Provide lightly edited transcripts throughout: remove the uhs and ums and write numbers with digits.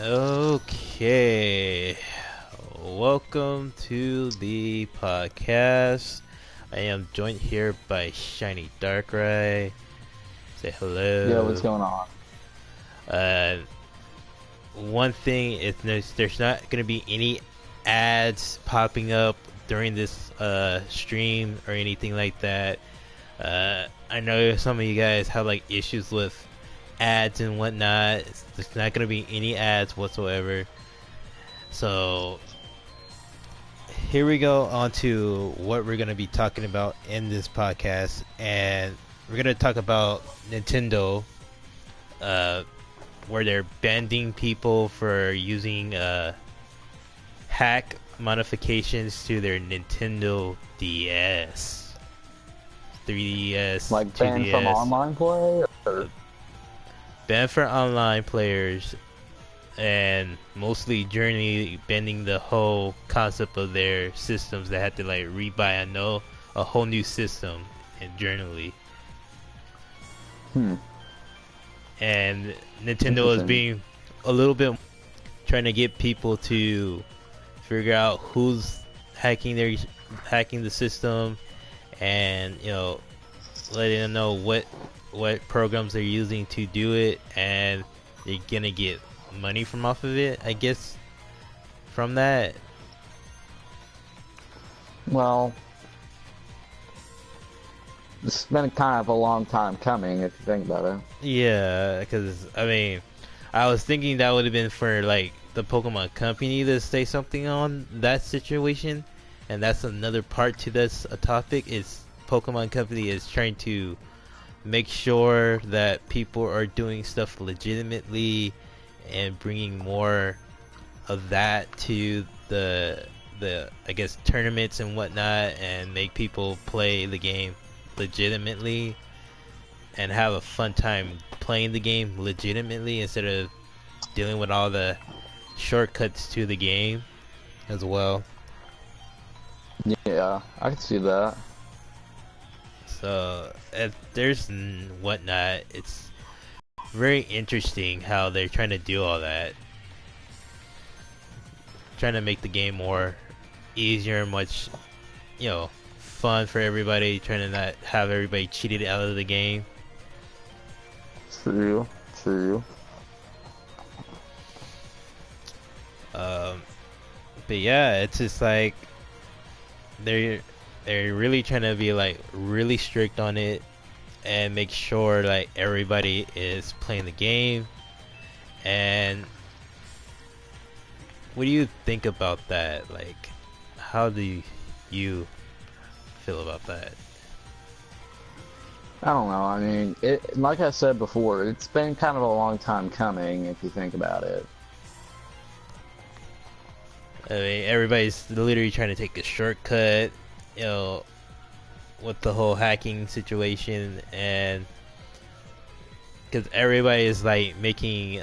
Okay, welcome to the podcast. I am joined here by Shiny Darkrai. Say Yeah, what's hello. going on? Uh, One thing is there's not gonna be any ads popping up during this stream or anything like that. I know some of you guys have like issues with ads and whatnot. There's not gonna be any ads whatsoever. So here we go on to what we're gonna be talking about in this podcast, and we're gonna talk about Nintendo, uh, where they're banning people for using hack modifications to their Nintendo DS, 3DS, Like banned from 2DS, online play? Or... banned for online players, and mostly Journey bending the whole concept of their systems. They had to like rebuy a whole new system internally. And Nintendo is Interesting. being a little bit trying to get people to figure out who's hacking the system, and letting them know what programs they're using to do it, and they're gonna get money from off of it, I guess, from that. Well, it's been kind of a long time coming if you think about it. Yeah, because I mean, I was thinking that would have been for like the Pokemon Company to say something on that situation, and that's another part to this topic. Is Pokemon Company is trying to make sure that people are doing stuff legitimately and bringing more of that to the I guess tournaments and whatnot, and make people play the game legitimately and have a fun time playing the game legitimately instead of dealing with all the shortcuts to the game as well. Yeah, I can see that. So if there's whatnot, it's very interesting how they're trying to do all that, trying to make the game more easier and much fun for everybody, trying to not have everybody cheated out of the game. True, true. um but yeah, it's just like they're they're really trying to be like really strict on it and make sure like everybody is playing the game. And what do you think about that? Like, how do you feel about that? I don't know. I mean, like I said before, it's been kind of a long time coming if you think about it. I mean, everybody's literally trying to take a shortcut, you know, with the whole hacking situation, and because everybody is like making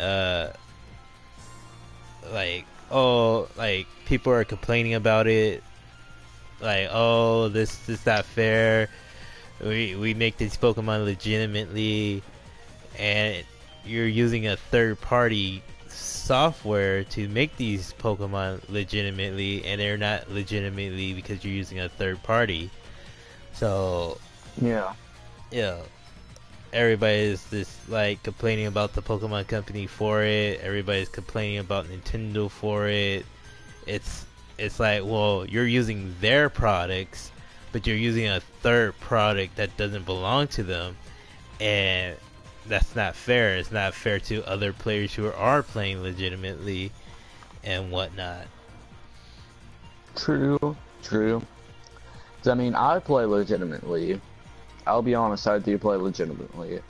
like, oh, like people are complaining about it, like, oh, this is not fair. We make these Pokemon legitimately, and you're using a third party software to make these Pokemon legitimately, and they're not legitimately because you're using a third party. So Yeah. yeah, everybody's just like complaining about the Pokemon Company for it. Everybody's complaining about Nintendo for it. It's it's like, well, you're using their products, but you're using a third product that doesn't belong to them, and that's not fair. It's not fair to other players who are playing legitimately and whatnot. True, true. 'Cause, I mean, I play legitimately. I'll be honest, I do play legitimately.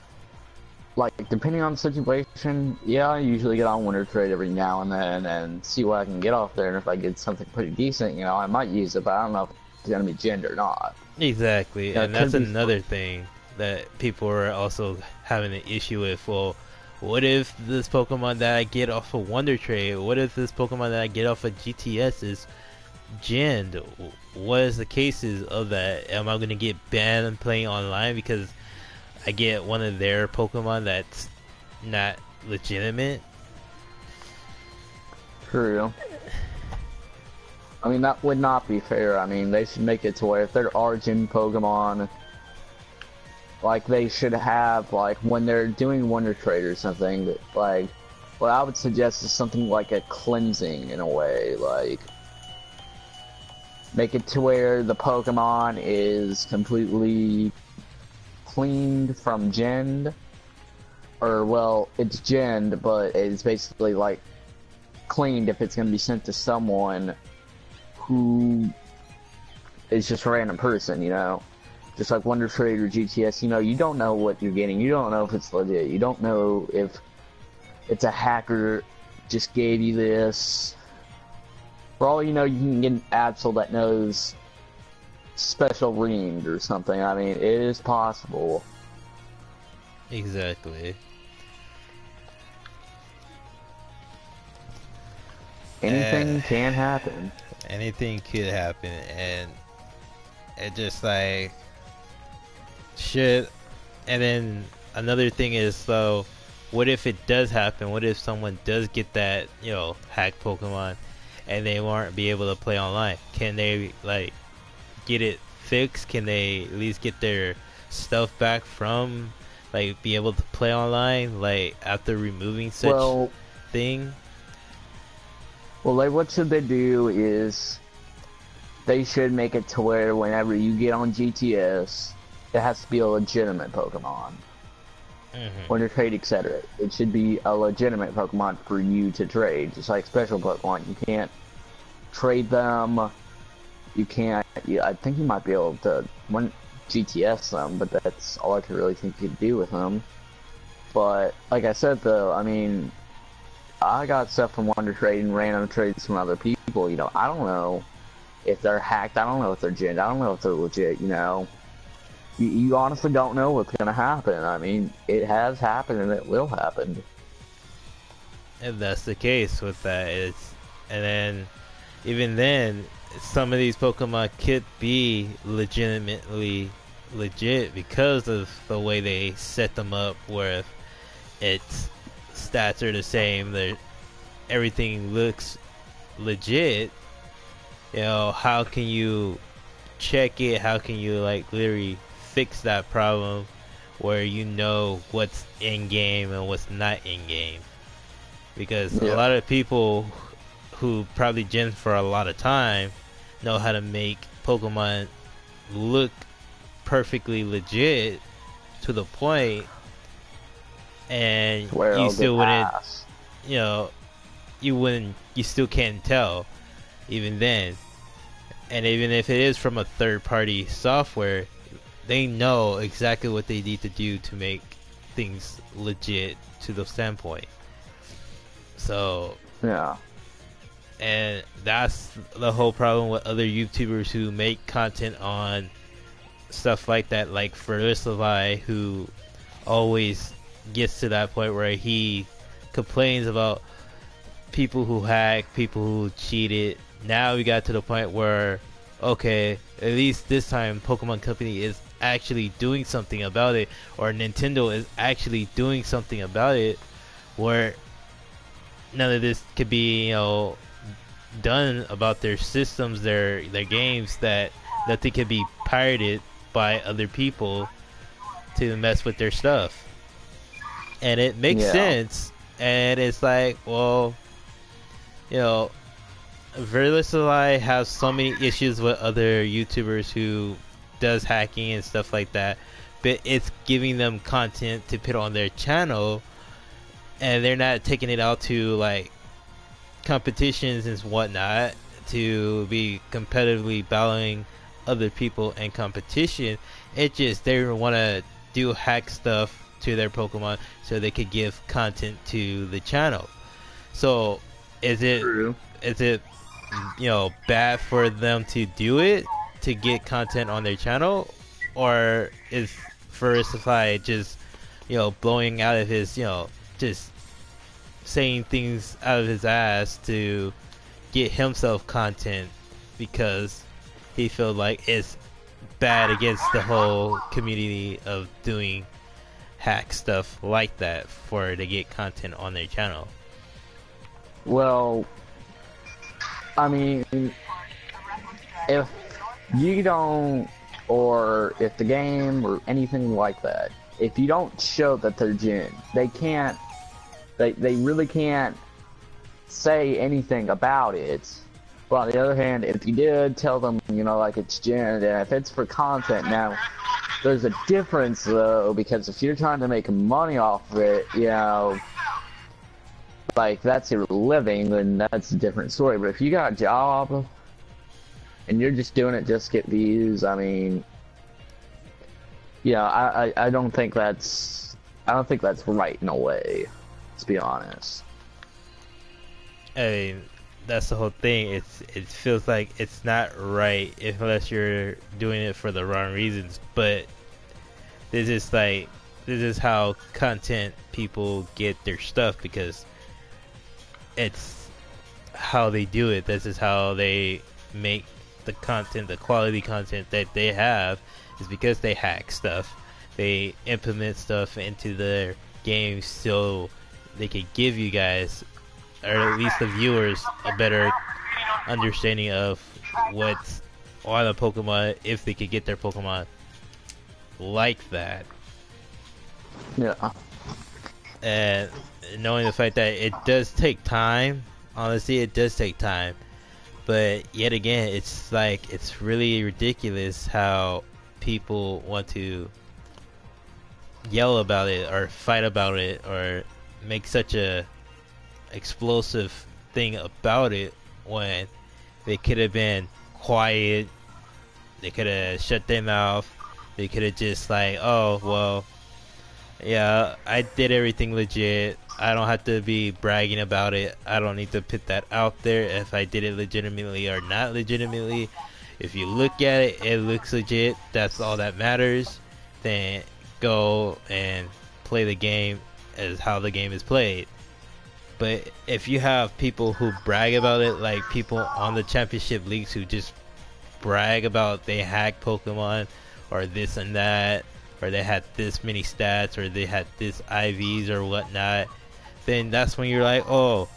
Like, depending on the situation, yeah, I usually get on Winter Trade every now and then and see what I can get off there, and if I get something pretty decent, I might use it, but I don't know if it's gonna be gen or not. Exactly, It and that's could be another thing that people are also having an issue with. Well, what if this Pokemon that I get off of Wonder Trade, what if this Pokemon that I get off of GTS is gen? What is the cases of that? Am I going to get banned on playing online because I get one of their Pokemon that's not legitimate? True. I mean, that would not be fair. I mean, they should make it to where if there are gym Pokemon, like, they should have, like, when they're doing Wonder Trade or something, that, like, what I would suggest is something like a cleansing in a way, like, make it to where the Pokemon is completely cleaned from Gen, or, well, it's Gen, but it's basically, like, cleaned if it's going to be sent to someone who is just a random person, you know? Just like Wonder Trade or GTS, you know, you don't know what you're getting. You don't know if it's legit. You don't know if it's a hacker just gave you this. For all you know, you can get an Absol that knows special ring or something. I mean, it is possible. Exactly. Anything can happen. Anything could happen, and it just like shit. And then another thing is, so what if it does happen? What if someone does get that, you know, hacked Pokemon, and they won't be able to play online? Can they like get it fixed? Can they at least get their stuff back from, like, be able to play online, like, after removing such thing? Well, like, what should they do is they should make it to where whenever you get on GTS, it has to be a legitimate Pokemon. Wonder Trade, etc. It should be a legitimate Pokemon for you to trade, just like special Pokemon. You can't trade them. You can't. I think you might be able to GTS them, but that's all I could really think you could do with them. But like I said, though, I mean, I got stuff from Wonder Trade and random trades from other people. You know, I don't know if they're hacked. I don't know if they're gen. I don't know if they're legit. You know, you honestly don't know what's gonna happen. I mean, it has happened and it will happen. And that's the case with that. And then, even then, some of these Pokemon could be legitimately legit because of the way they set them up, where its stats are the same, everything looks legit. You know, how can you check it? How can you, like, literally fix that problem where you know what's in game and what's not in game? Because a lot of people who probably gen for a lot of time know how to make Pokemon look perfectly legit to the point, and you still wouldn't, you know, you still can't tell even then. And even if it is from a third-party software, they know exactly what they need to do to make things legit to the standpoint. So yeah, and that's the whole problem with other YouTubers who make content on stuff like that, like Felicity, who always gets to that point where he complains about people who hack, people who cheated. Now we got to the point where, okay, at least this time Pokemon Company is actually doing something about it, or Nintendo is actually doing something about it, where none of this could be, you know, done about their systems, their games, that nothing could be pirated by other people to mess with their stuff. And it makes sense, and it's like, well, you know, Verlicilli has so many issues with other YouTubers who does hacking and stuff like that, but it's giving them content to put on their channel, and they're not taking it out to, like, competitions and whatnot to be competitively battling other people in competition. It just, they want to do hack stuff to their Pokemon so they could give content to the channel. So is it you know, bad for them to do it to get content on their channel, or is Felicity just, you know, blowing out of his, you know, just saying things out of his ass to get himself content because he feels like it's bad against the whole community of doing hack stuff like that for to get content on their channel? Well, I mean, if you don't, or if the game or anything like that, if you don't show that they're gen, they can't, they really can't say anything about it. But on the other hand, if you did tell them, you know, like it's gen, and if it's for content, now, there's a difference though, because if you're trying to make money off of it, you know, like that's your living, then that's a different story. But if you got a job, and you're just doing it just to get views, I mean, yeah, I don't think that's right in a way, to be honest. I mean, that's the whole thing. It feels like it's not right unless you're doing it for the wrong reasons. But this is how content people get their stuff, because it's how they do it. This is how they make the content, the quality content that they have, is because they hack stuff. They implement stuff into their games so they could give you guys, or at least the viewers, a better understanding of what's on a Pokemon, if they could get their Pokemon like that. Yeah. And knowing the fact that it does take time, honestly, it does take time. But yet again, it's like, it's really ridiculous how people want to yell about it or fight about it or make such a explosive thing about it when they could have been quiet. They could have shut their mouth. They could have just like, oh, well, yeah, I did everything legit. I don't have to be bragging about it. I don't need to put that out there if I did it legitimately or not legitimately. If you look at it, it looks legit. That's all that matters. Then go and play the game as how the game is played. But if you have people who brag about it, like people on the championship leagues who just brag about they hack Pokemon or this and that, or they had this many stats, or they had this IVs or whatnot, then that's when you're like, oh,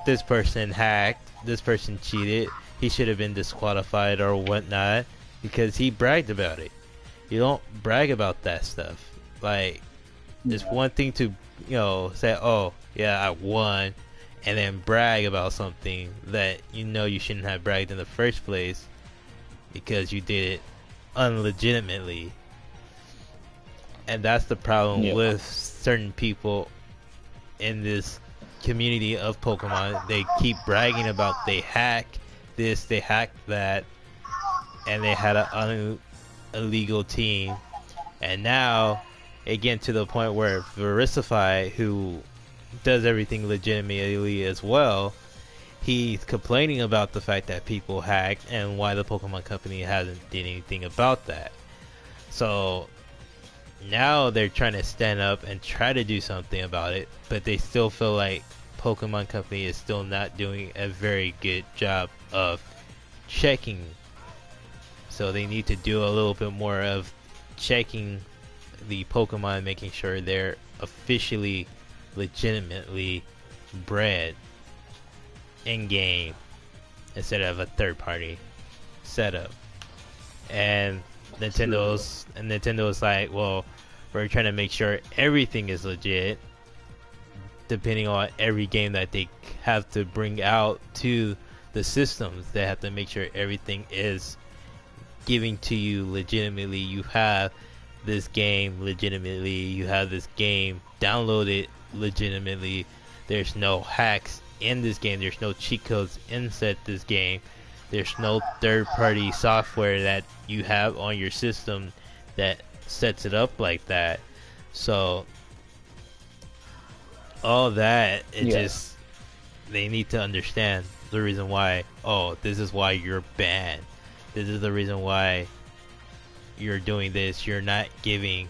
this person hacked, this person cheated, he should have been disqualified or whatnot because he bragged about it. You don't brag about that stuff. Like, it's one thing to, you know, say, oh, yeah, I won, and then brag about something that you know you shouldn't have bragged in the first place because you did it unlegitimately. And that's the problem with certain people in this community of Pokemon. They keep bragging about they hack this, they hack that, and they had an illegal team. And now it gets to the point where Verify, who does everything legitimately as well, he's complaining about the fact that people hack and why the Pokemon Company hasn't did anything about that. So now they're trying to stand up and try to do something about it, but they still feel like Pokemon Company is still not doing a very good job of checking. So they need to do a little bit more of checking the Pokemon, making sure they're officially, legitimately bred in-game instead of a third-party setup. And Nintendo's like, well, we're trying to make sure everything is legit, depending on every game that they have to bring out to the systems. They have to make sure everything is giving to you legitimately. You have this game legitimately. You have this game downloaded legitimately. There's no hacks in this game. There's no cheat codes inside this game. There's no third-party software that you have on your system that sets it up like that. So all that, just, they need to understand the reason why, oh, this is why you're banned. This is the reason why you're doing this. You're not giving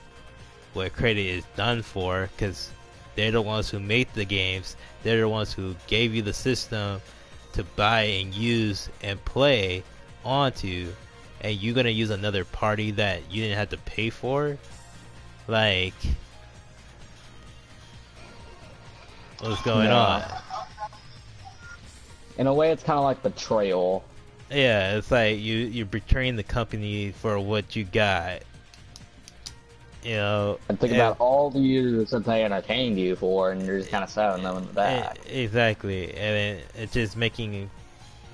what credit is done for, because they're the ones who made the games. They're the ones who gave you the system to buy and use and play onto, and you're gonna use another party that you didn't have to pay for? Like, what's going on? In a way, it's kind of like betrayal. Yeah, it's like you're betraying the company for what you got. You know, And think about all the years that they entertained you for, and you're just kind of stabbing them in the back. Exactly, and it's just making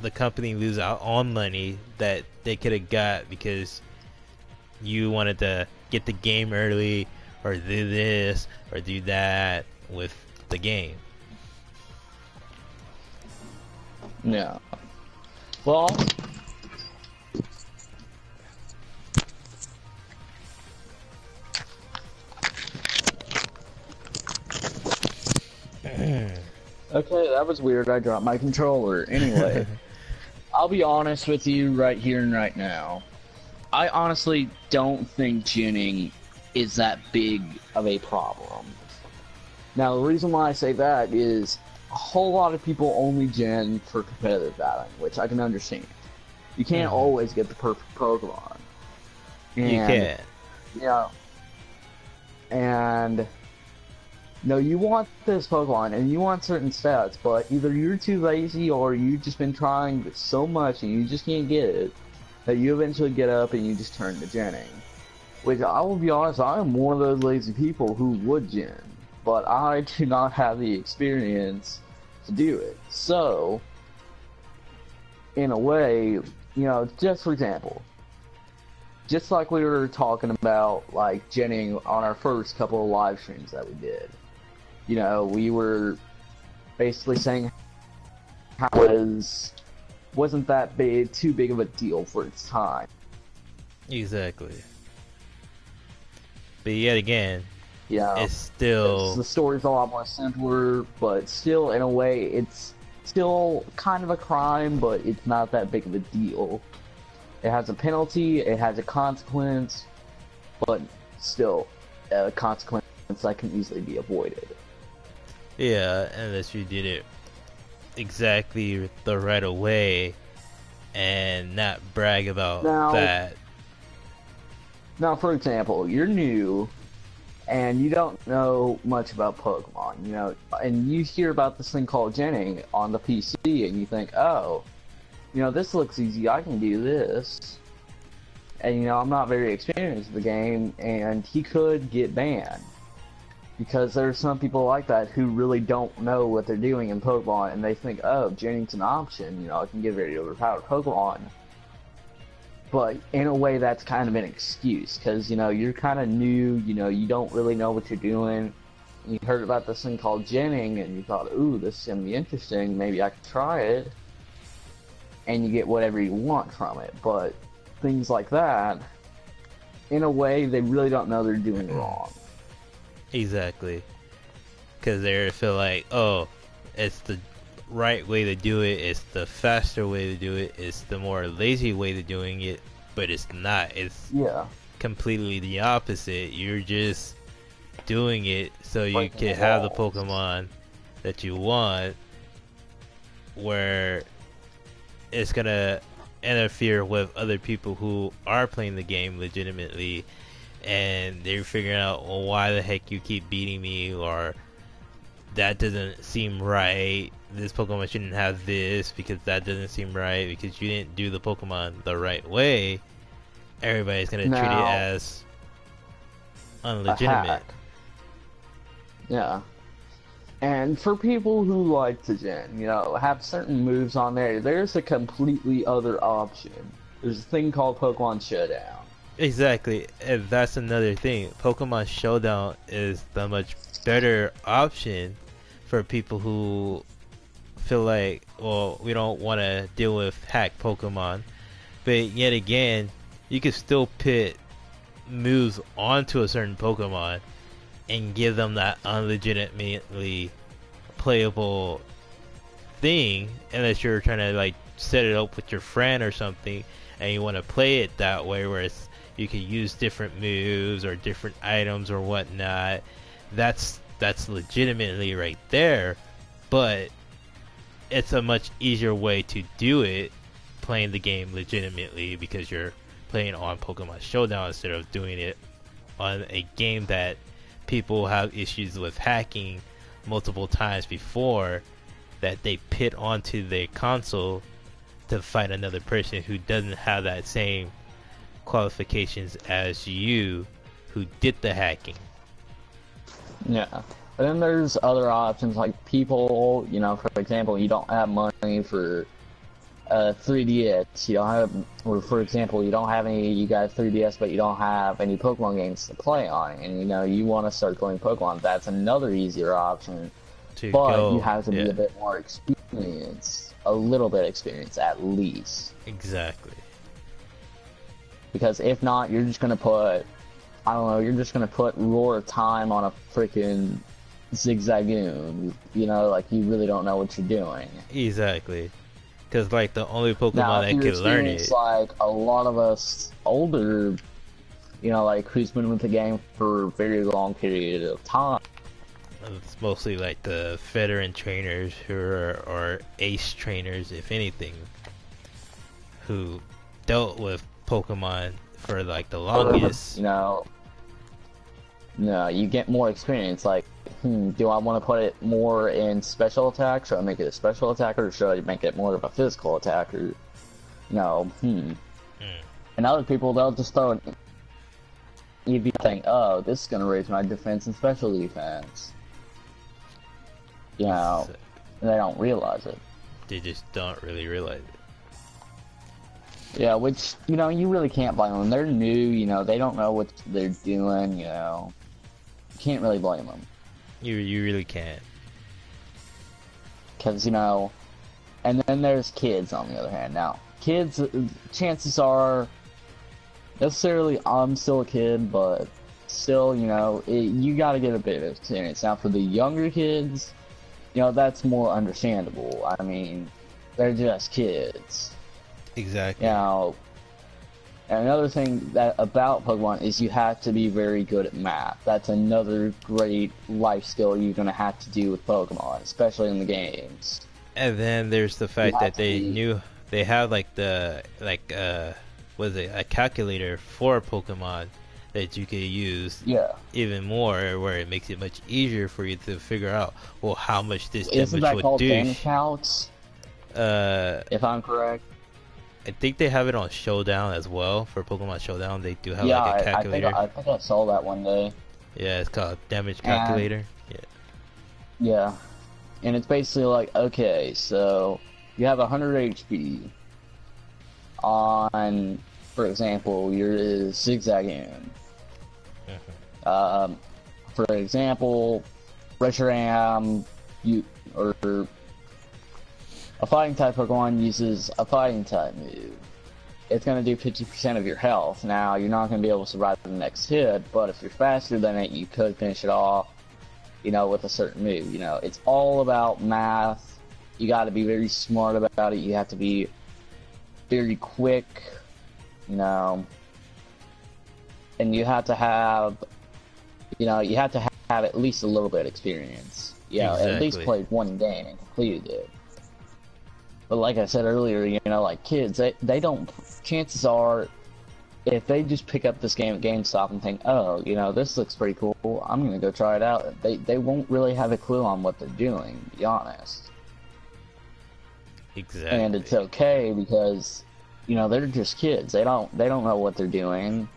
the company lose out on money that they could have got because you wanted to get the game early, or do this, or do that with the game. Yeah. Well, okay, that was weird. I dropped my controller. Anyway, I'll be honest with you right here and right now. I honestly don't think ginning is that big of a problem. Now, the reason why I say that is a whole lot of people only gen for competitive battling, which I can understand. You can't always get the perfect Pokemon. And, You can't. Yeah. And no, you want this Pokemon and you want certain stats, but either you're too lazy or you've just been trying so much and you just can't get it that you eventually get up and you just turn to genning. Which, I will be honest, I am one of those lazy people who would gen, but I do not have the experience to do it. So, in a way, you know, just for example, just like we were talking about, like, genning on our first couple of live streams that we did. You know, we were basically saying how it wasn't that big, too big of a deal for its time. Exactly. But yet again, Yeah, it's still... the story's a lot more simpler, but still, in a way, it's still kind of a crime, but it's not that big of a deal. It has a penalty, it has a consequence, but still, a consequence that can easily be avoided. Yeah, unless you did it exactly the right way and not brag about that. Now, for example, you're new and you don't know much about Pokemon, you know, and you hear about this thing called genning on the PC and you think, oh, you know, this looks easy, I can do this. And, you know, I'm not very experienced with the game, and he could get banned. Because there's some people like that who really don't know what they're doing in Pokemon, and they think, oh, genning's an option, you know, I can get very overpowered Pokemon. But in a way, that's kind of an excuse, because, you know, you're kind of new, you know, you don't really know what you're doing. You heard about this thing called genning, and you thought, ooh, this is going to be interesting, maybe I could try it. And you get whatever you want from it, but things like that, in a way, they really don't know they're doing wrong. Exactly. Because they feel like, oh, it's the right way to do it, it's the faster way to do it, it's the more lazy way to doing it, but it's not. It's completely the opposite. You're just doing it so you can have the Pokemon that you want, where it's gonna interfere with other people who are playing the game legitimately, and they're figuring out, well, why the heck you keep beating me, or that doesn't seem right, this Pokemon shouldn't have this because that doesn't seem right because you didn't do the Pokemon the right way. Everybody's gonna treat it as unlegitimate. Yeah. And for people who like to gen, you know, have certain moves on there, there's a completely other option. There's a thing called Pokemon Showdown. Exactly, and that's another thing. Pokemon Showdown is the much better option for people who feel like, well, we don't want to deal with hack Pokemon. But yet again, you can still put moves onto a certain Pokemon and give them that unlegitimately playable thing, unless you're trying to like set it up with your friend or something and you want to play it that way, where it's, you can use different moves or different items or whatnot. That's legitimately right there, but it's a much easier way to do it, playing the game legitimately, because you're playing on Pokemon Showdown instead of doing it on a game that people have issues with hacking multiple times before, that they pit onto their console to fight another person who doesn't have that same qualifications as you who did the hacking. Yeah. But then there's other options, like people, you know, for example, you don't have money for 3DS, you don't have, or for example, you don't have any, you got a 3DS, but you don't have any Pokemon games to play on it, and you know, you want to start playing Pokemon, that's another easier option. But you have to be a bit more experienced, a little bit experienced at least. Exactly. Because if not, you're just gonna put, I don't know, you're just gonna put Roar Time on a freaking Zigzagoon. You know, like you really don't know what you're doing. Exactly. Because like the only Pokemon that can learn it. Like a lot of us older, you know, like who's been with the game for a very long period of time. It's mostly like the veteran trainers who are ace trainers, if anything, who dealt with Pokemon for like the longest. You know, no, you get more experience. Like, do I want to put it more in special attack? Should I make it a special attacker, or should I make it more of a physical attacker? No, And other people, they'll just throw an EV thing. Oh, this is gonna raise my defense and special defense. You know, and they don't realize it. They just don't really realize it. Yeah, which, you know, you really can't blame them. They're new, you know, they don't know what they're doing, you know. You can't really blame them. You really can't. Because, you know, and then there's kids on the other hand. Now, kids, chances are, necessarily I'm still a kid, but still, you know, you gotta get a bit of experience. Now, for the younger kids, you know, that's more understandable. I mean, they're just kids. Exactly. You know, and another thing that about Pokemon is you have to be very good at math. That's another great life skill you're gonna have to do with Pokemon, especially in the games. And then there's the fact that they have like a calculator for Pokemon that you can use even more, where it makes it much easier for you to figure out, well, how much this damage would do. Isn't that called damage counts? If I'm correct. I think they have it on Showdown as well. For Pokemon Showdown, they do have like a calculator. I think I saw that one day. Yeah, it's called damage calculator. Yeah, and it's basically like, okay, so you have 100 HP on, for example, your Zigzagoon. For example, Reshiram, a fighting type Pokemon uses a fighting type move. It's going to do 50% of your health. Now, you're not going to be able to survive the next hit, but if you're faster than it, you could finish it off, you know, with a certain move. You know, it's all about math. You got to be very smart about it. You have to be very quick, you know, and you have to have, you know, you have to have at least a little bit of experience. You know, at least played one game and completed it. But like I said earlier, you know, like kids, they don't, chances are, if they just pick up this game at GameStop and think, oh, you know, this looks pretty cool, I'm going to go try it out, they won't really have a clue on what they're doing, to be honest. Exactly. And it's okay because, you know, they're just kids. They don't know what they're doing.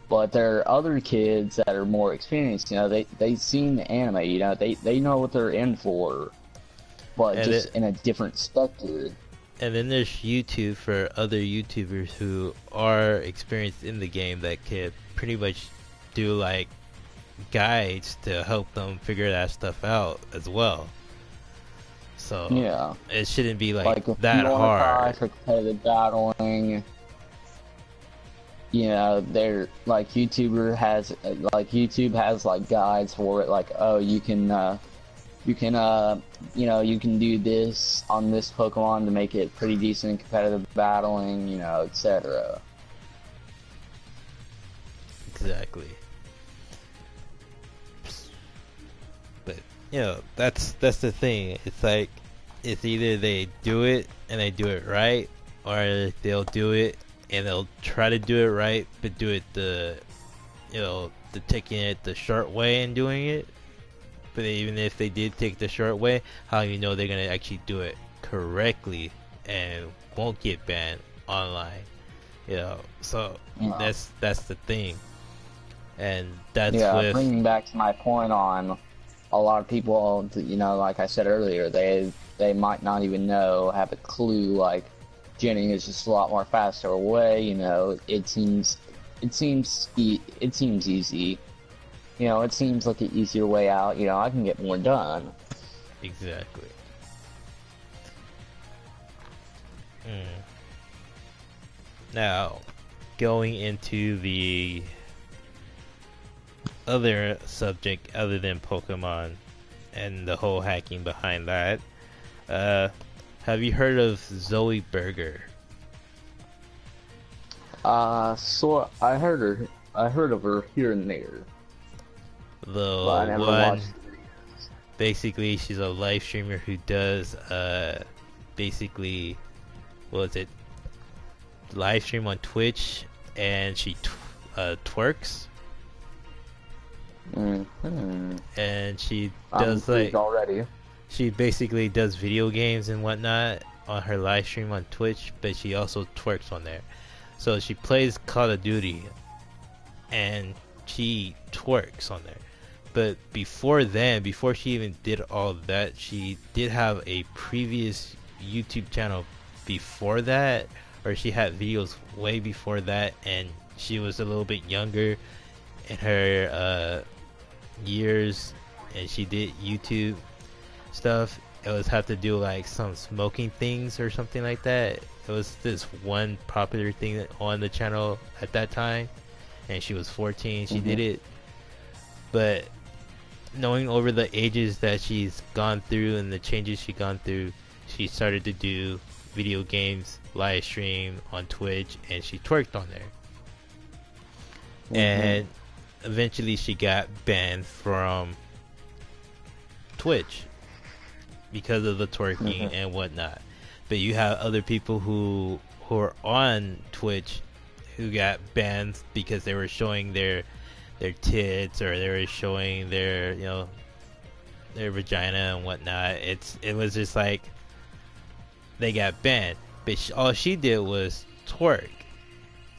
But there are other kids that are more experienced, you know, they've seen the anime, you know, they know what they're in for. But and just in a different specter. And then there's YouTube for other YouTubers who are experienced in the game that can pretty much do like guides to help them figure that stuff out as well. So yeah, it shouldn't be like that hard. For competitive battling, you know, they're like YouTube has like guides for it. Like, oh, you can you know, you can do this on this Pokemon to make it pretty decent in competitive battling, you know, etc. Exactly. But, you know, that's the thing. It's like, it's either they do it and they do it right, or they'll do it and they'll try to do it right, but do it the taking it the short way and doing it. But even if they did take the short way, how you know they're gonna actually do it correctly and won't get banned online? You know, so that's the thing, and that's with bringing back to my point on a lot of people. You know, like I said earlier, they might not even have a clue. Like, Jenny is just a lot more faster way. You know, it seems easy. You know, it seems like an easier way out. You know, I can get more done. Exactly. Now, going into the other subject other than Pokemon and the whole hacking behind that, have you heard of Zoe Berger? So I heard of her here and there. The one, basically, she's a live streamer who does, basically, what was it? Live stream on Twitch, and she twerks. And she does already. She basically does video games and whatnot on her live stream on Twitch, but she also twerks on there. So she plays Call of Duty, and she twerks on there. But before then, before she even did all that, she did have a previous YouTube channel before that, or she had videos way before that, and she was a little bit younger in her years, and she did YouTube stuff. It was have to do like some smoking things or something like that. It was this one popular thing on the channel at that time, and she was 14. She did it, but knowing over the ages that she's gone through and the changes she's gone through, she started to do video games, live stream on Twitch, and she twerked on there. And eventually she got banned from Twitch because of the twerking and whatnot. But you have other people who are on Twitch who got banned because they were showing their tits, or they were showing their, you know, their vagina and whatnot. It was just like they got banned. But all she did was twerk.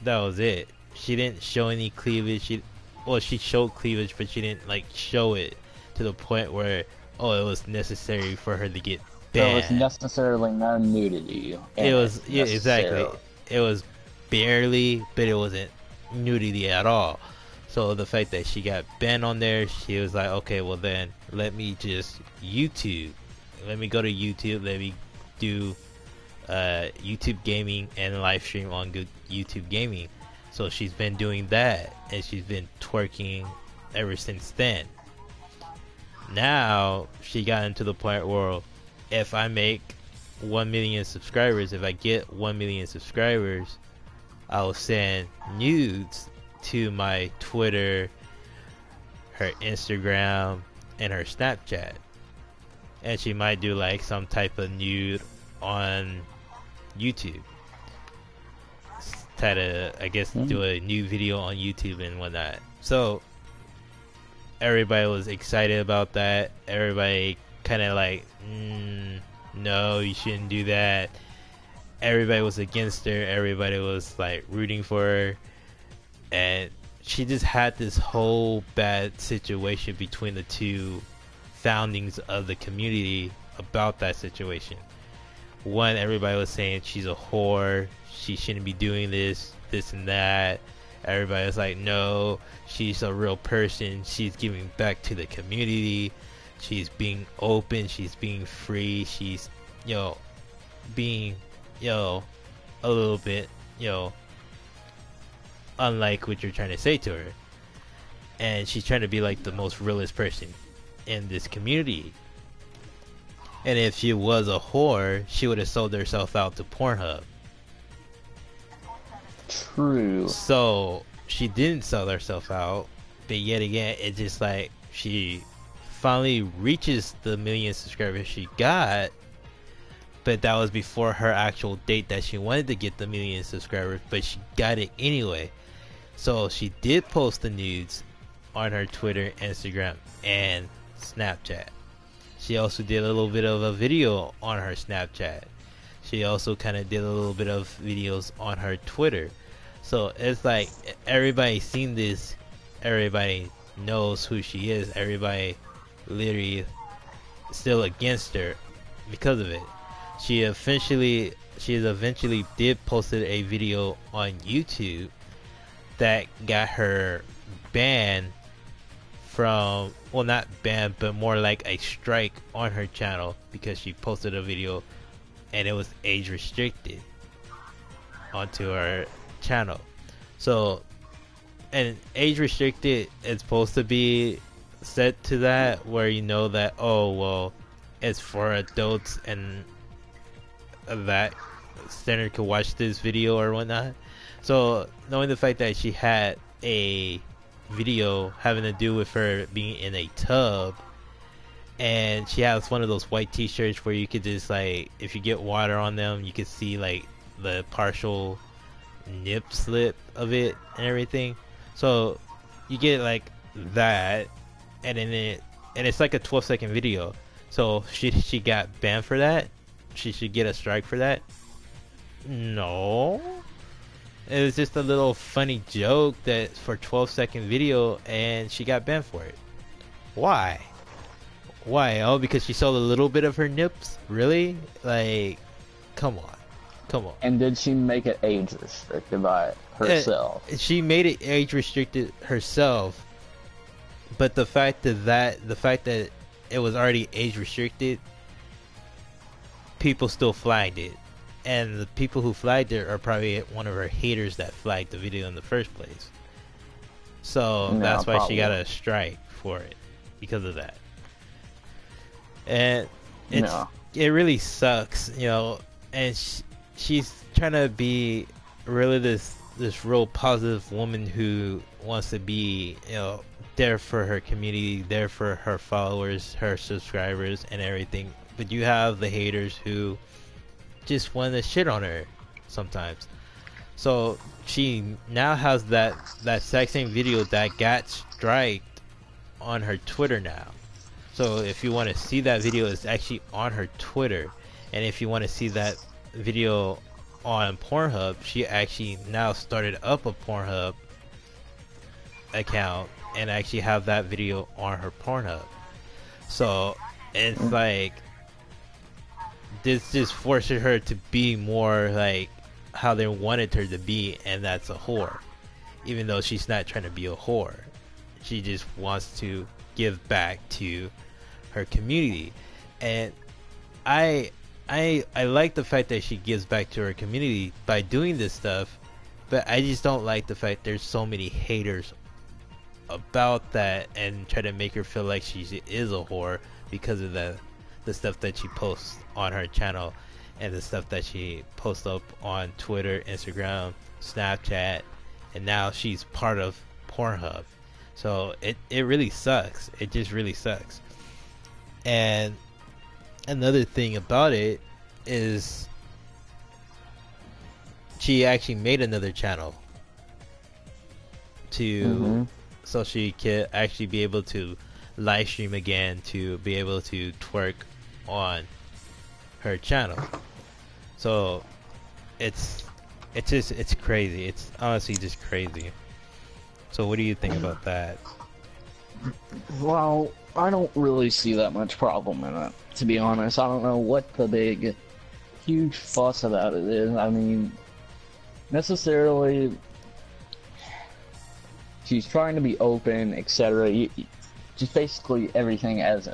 That was it. She didn't show any cleavage. She showed cleavage, but she didn't like show it to the point where it was necessary for her to get banned. There was necessarily no nudity. It was exactly. It was barely, but it wasn't nudity at all. So the fact that she got banned on there, she was like, okay, well then let me just YouTube. Let me go to YouTube. Let me do YouTube gaming and live stream on good YouTube gaming. So she's been doing that, and she's been twerking ever since then. Now she got into the point where if I make 1 million subscribers, if I get 1 million subscribers, I'll send nudes to my Twitter, her Instagram, and her Snapchat. And she might do like some type of nude on YouTube. Try to, I guess, do a new video on YouTube and whatnot. So everybody was excited about that. Everybody kind of like, no, you shouldn't do that. Everybody was against her. Everybody was like rooting for her. And she just had this whole bad situation between the two foundings of the community about that situation. One, everybody was saying she's a whore, she shouldn't be doing this and that. Everybody was like, no, she's a real person, she's giving back to the community, she's being open, she's being free, she's, being, a little bit, unlike what you're trying to say to her. And she's trying to be like the most realest person in this community. And if she was a whore, she would have sold herself out to Pornhub. True. So she didn't sell herself out, but yet again, it's just like she finally reaches the 1 million subscribers she got, but that was before her actual date that she wanted to get the 1 million subscribers, but she got it anyway. So she did post the nudes on her Twitter, Instagram, and Snapchat. She also did a little bit of a video on her Snapchat. She also kind of did a little bit of videos on her Twitter. So it's like everybody's seen this. Everybody knows who she is. Everybody literally still against her because of it. She eventually did posted a video on YouTube that got her banned from, well, not banned, but more like a strike on her channel because she posted a video and it was age restricted onto her channel. So, and age restricted is supposed to be set to that where you know that, oh well, it's for adults and that standard could watch this video or whatnot. So knowing the fact that she had a video having to do with her being in a tub, and she has one of those white t-shirts where you could just, like, if you get water on them, you could see like the partial nip slip of it and everything. So you get like that, and then it's like a 12-second video. So she got banned for that. She should get a strike for that. No, it was just a little funny joke that for 12-second video, and she got banned for it. Why? Oh, because she saw a little bit of her nips? Really? Like, come on. And did she make it age restricted by herself? She made it age restricted herself, but the fact that it was already age restricted, people still flagged it. And the people who flagged it are probably one of her haters that flagged the video in the first place. So that's why she got a strike for it, because of that. And it really sucks, you know. And she's trying to be really this real positive woman who wants to be, you know, there for her community, there for her followers, her subscribers, and everything. But you have the haters who just want to shit on her sometimes. So she now has that exact same video that got striked on her Twitter now. So if you want to see that video, it's actually on her Twitter. And if you want to see that video on Pornhub, she actually now started up a Pornhub account and actually have that video on her Pornhub. So it's like, this just forces her to be more like how they wanted her to be, and that's a whore. Even though she's not trying to be a whore, she just wants to give back to her community. And I like the fact that she gives back to her community by doing this stuff, but I just don't like the fact there's so many haters about that and try to make her feel like she is a whore because of the stuff that she posts on her channel and the stuff that she posts up on Twitter, Instagram, Snapchat, and now she's part of Pornhub. So it really sucks. It just really sucks. And another thing about it is she actually made another channel to so she could actually be able to live stream again, to be able to twerk on her channel. So it's crazy. It's honestly just crazy. So what do you think about that? Well, I don't really see that much problem in it, to be honest. I don't know what the big, huge fuss about it is. I mean, necessarily, she's trying to be open, etc. Just basically everything as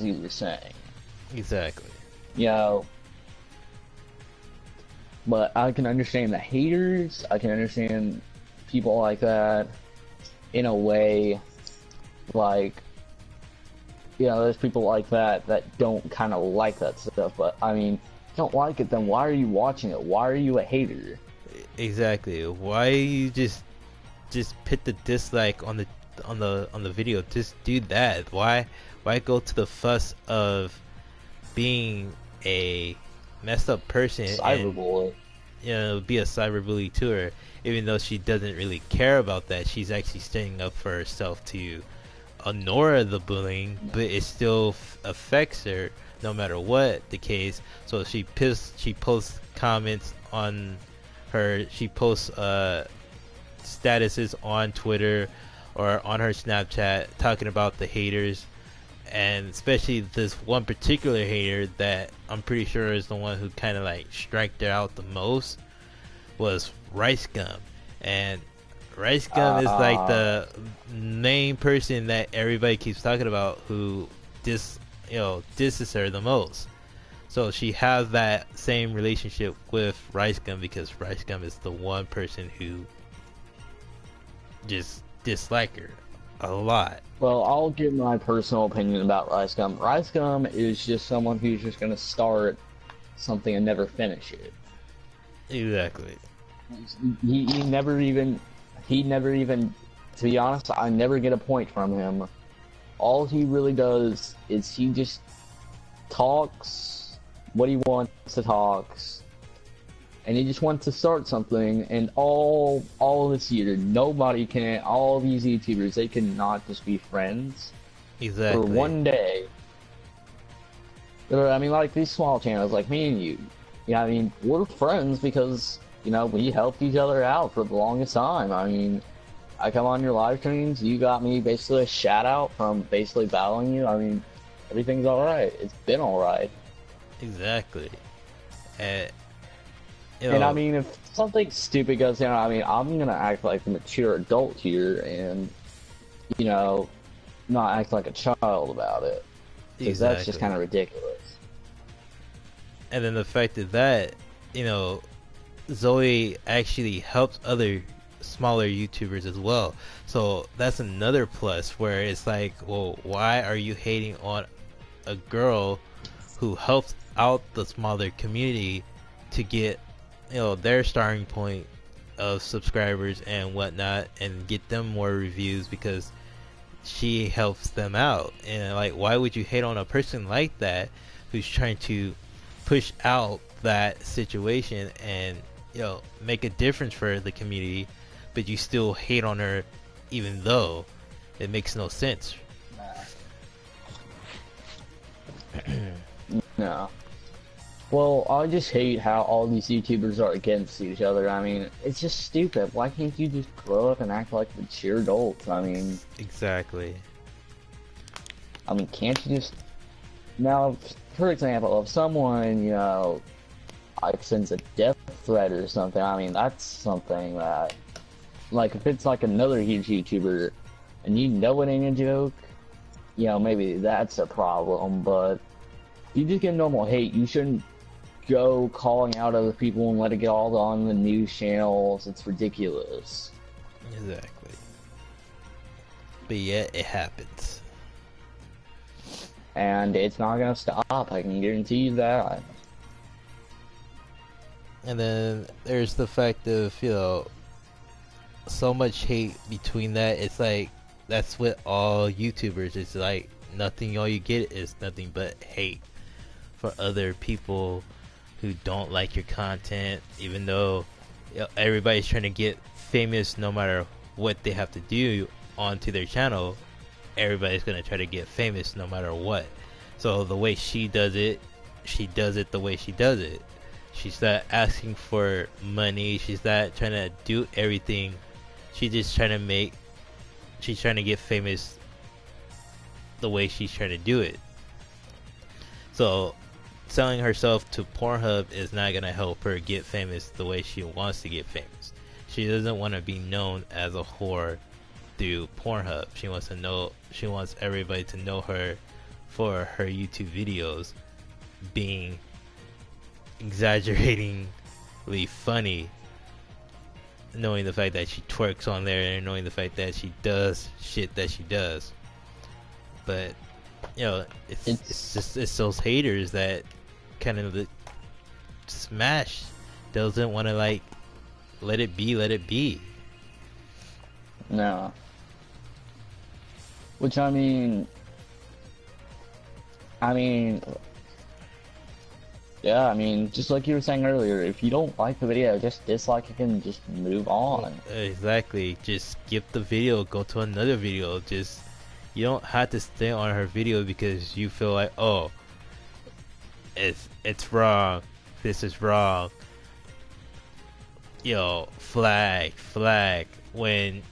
you were saying. Exactly. You know, but I can understand the haters. I can understand people like that in a way. Like, you know, there's people like that don't kind of like that stuff. But I mean, if you don't like it, then why are you watching it? Why are you a hater? Exactly. Why you just put the dislike on the video? Just do that. Why go to the fuss of being a messed up person? Cyberbully. You know, be a cyberbully to her, even though she doesn't really care about that. She's actually standing up for herself to ignore the bullying, but it still affects her no matter what the case. So she posts comments on her, she posts statuses on Twitter or on her Snapchat talking about the haters, and especially this one particular hater that I'm pretty sure is the one who kind of like striked her out the most was Rice Gum. And Rice Gum is like the main person that everybody keeps talking about who disses her the most. So she has that same relationship with Rice Gum because Rice Gum is the one person who just dislike her a lot. Well, I'll give my personal opinion about Rice Gum. Rice Gum is just someone who's just gonna start something and never finish it. Exactly. He never even, to be honest, I never get a point from him. All he really does is he just talks what he wants to talk, and he just wants to start something, and all this year, nobody can, all these YouTubers, they cannot just be friends. Exactly. For one day. I mean, like these small channels, like me and you, I mean, we're friends because, we helped each other out for the longest time. I mean, I come on your live streams, you got me basically a shout out from basically battling you. I mean, everything's alright. It's been alright. Exactly. And I mean, if something stupid goes down, I mean, I'm gonna act like a mature adult here and, not act like a child about it. Because that's just kind of ridiculous. And then the fact that, Zoe actually helps other smaller YouTubers as well. So that's another plus where it's like, well, why are you hating on a girl who helps out the smaller community to get, their starting point of subscribers and whatnot and get them more reviews because she helps them out. And like, why would you hate on a person like that who's trying to push out that situation and make a difference for the community, but you still hate on her even though it makes no sense? No. Well, I just hate how all these YouTubers are against each other. I mean, it's just stupid. Why can't you just grow up and act like mature adults? I mean... Exactly. I mean, can't you just... Now, for example, if someone, like sends a death threat or something, I mean, that's something that... Like, if it's like another huge YouTuber, and you know it ain't a joke, maybe that's a problem, but... If you just get normal hate, you shouldn't go calling out other people and let it get all on the news channels. It's ridiculous. Exactly. But yet, it happens. And it's not gonna stop, I can guarantee you that. And then there's the fact of, so much hate between that. It's like, that's what all YouTubers, it's like, all you get is nothing but hate for other people who don't like your content, even though everybody's trying to get famous no matter what they have to do onto their channel. Everybody's going to try to get famous no matter what. So the way she does it the way she does it. She's not asking for money. She's not trying to do everything. She's just trying to get famous the way she's trying to do it. So selling herself to Pornhub is not going to help her get famous the way she wants to get famous. She doesn't want to be known as a whore through Pornhub. She wants everybody to know her for her YouTube videos being exaggeratingly funny, knowing the fact that she twerks on there and knowing the fact that she does shit that she does. But it's those haters that kind of smash, doesn't want to like let it be. No. Which I mean, yeah, I mean, just like you were saying earlier, if you don't like the video, just dislike it and just move on. Exactly. Just skip the video, go to another video. Just, You don't have to stay on her video because you feel like, oh, it's wrong. This is wrong. Flag. When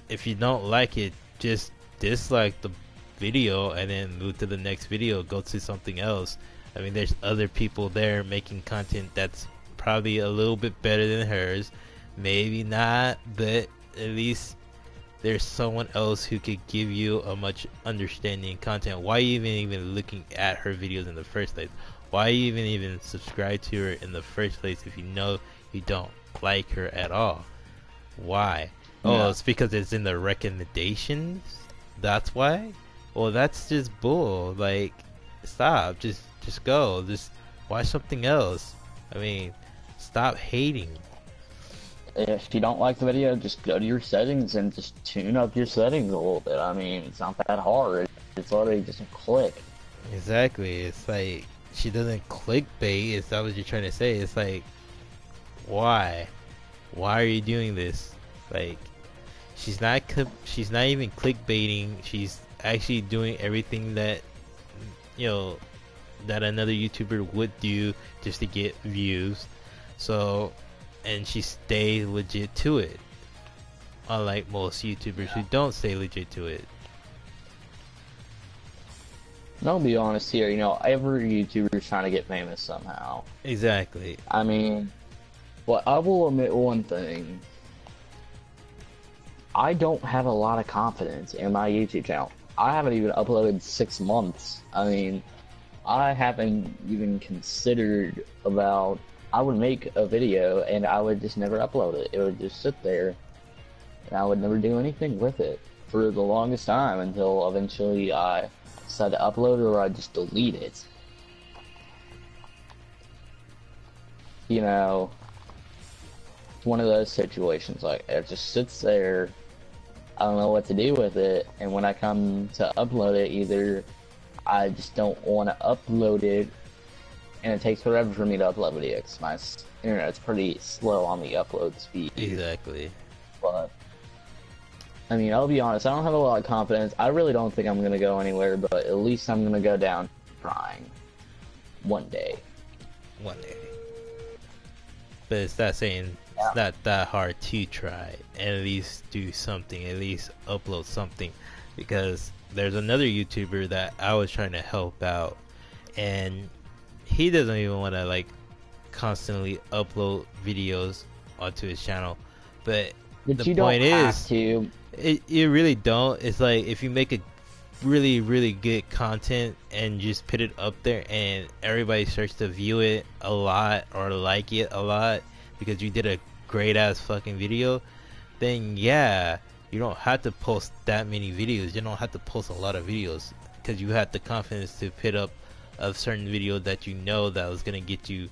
if you don't like it, just dislike the video and then move to the next video. Go to something else. I mean, there's other people there making content that's probably a little bit better than hers. Maybe not, but at least there's someone else who could give you a much understanding content. Why even looking at her videos in the first place? Why even subscribe to her in the first place if you know you don't like her at all? Why? Oh, it's because it's in the recommendations? That's why? Well, that's just bull. Like, stop. Just go. Just watch something else. I mean, stop hating. If you don't like the video, just go to your settings and just tune up your settings a little bit. I mean, it's not that hard. It's literally just a click. Exactly. It's like, she doesn't clickbait. Is that what you're trying to say? It's like, why? Why are you doing this? Like, she's not even clickbaiting. She's actually doing everything that, that another YouTuber would do just to get views. So, and she stayed legit to it, unlike most YouTubers who don't stay legit to it. I'll be honest here, every YouTuber is trying to get famous somehow. Exactly. I mean, well, I will admit one thing. I don't have a lot of confidence in my YouTube channel. I haven't even uploaded 6 months. I mean, I haven't even considered about... I would make a video and I would just never upload it. It would just sit there and I would never do anything with it for the longest time until eventually I decided to upload it or I just delete it. It's one of those situations, like, it just sits there, I don't know what to do with it, and when I come to upload it, either I just don't want to upload it, and it takes forever for me to upload videos, because my internet's pretty slow on the upload speed. Exactly. But, I mean, I'll be honest, I don't have a lot of confidence. I really don't think I'm going to go anywhere, but at least I'm going to go down trying. One day. But it's not saying it's not that hard to try. At least do something. At least upload something. Because there's another YouTuber that I was trying to help out. And he doesn't even want to, like, constantly upload videos onto his channel. But the point is, you really don't. It's like, if you make a really, really good content and just put it up there and everybody starts to view it a lot or like it a lot because you did a great ass fucking video, then yeah, you don't have to post that many videos. You don't have to post a lot of videos because you have the confidence to put up a certain video that you know that was gonna get you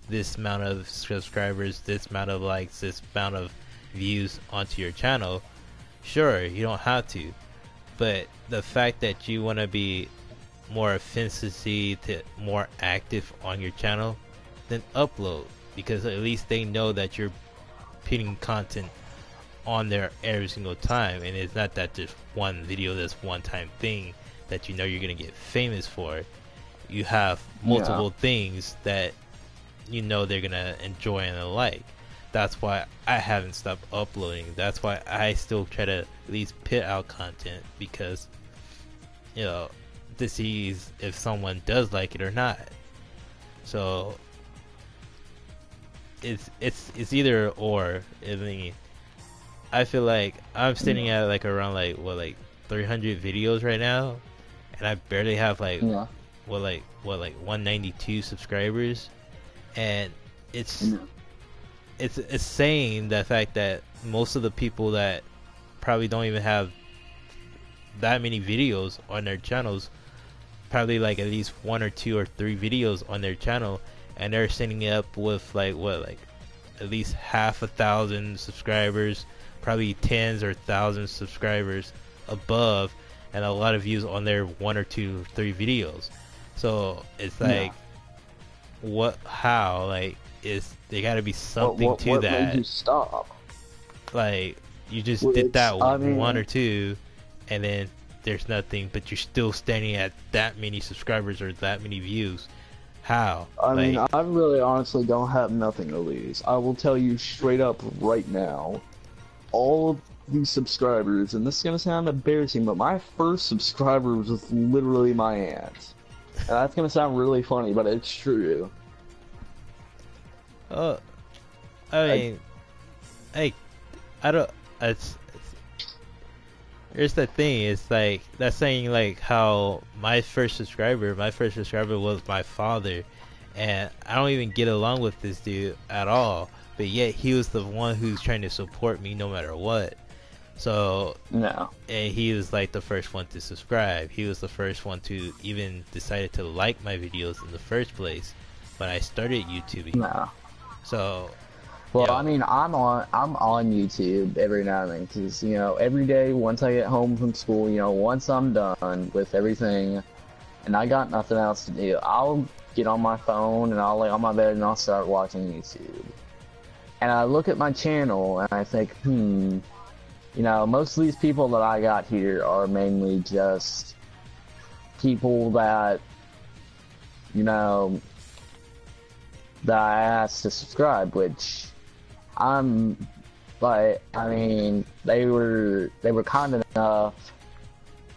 this amount of subscribers, this amount of likes, this amount of views onto your channel. Sure, you don't have to, but the fact that you want to be more offensively to more active on your channel, then upload, because at least they know that you're putting content on there every single time, and it's not that just one video, this one time thing that you know you're gonna get famous for. You have multiple things that you know they're gonna enjoy and like. That's why I haven't stopped uploading. That's why I still try to at least put out content, because to see if someone does like it or not. So it's either or. I mean, I feel like I'm sitting at like around like 300 videos right now, and I barely have like 192 subscribers, and it's saying the fact that most of the people that probably don't even have that many videos on their channels, probably like at least 1 or 2 or 3 videos on their channel, and they're sending it up with like at least half a thousand subscribers, probably tens or thousands subscribers above, and a lot of views on their 1 or 2 or 3 videos. So it's like, how there got to be something to that. What made you stop? Like, you just did that 1 or 2, and then there's nothing, but you're still standing at that many subscribers or that many views. How? I mean, I really honestly don't have nothing to lose. I will tell you straight up right now, all of these subscribers, and this is gonna sound embarrassing, but my first subscriber was literally my aunt. And that's gonna sound really funny, but it's true. I mean, I don't. Here's the thing. It's like that's saying like how my first subscriber was my father, and I don't even get along with this dude at all. But yet he was the one who's trying to support me no matter what. So no, and he was like the first one to subscribe. He was the first one to even decided to like my videos in the first place when I started YouTubing. No. So. Well, Yeah. I mean, I'm on YouTube every now and then, because, you know, every day once I get home from school, you know, once I'm done with everything and I got nothing else to do, I'll get on my phone and I'll lay on my bed and I'll start watching YouTube. And I look at my channel and I think, you know, most of these people that I got here are mainly just people that, you know, that I asked to subscribe, which but I mean, they were kind enough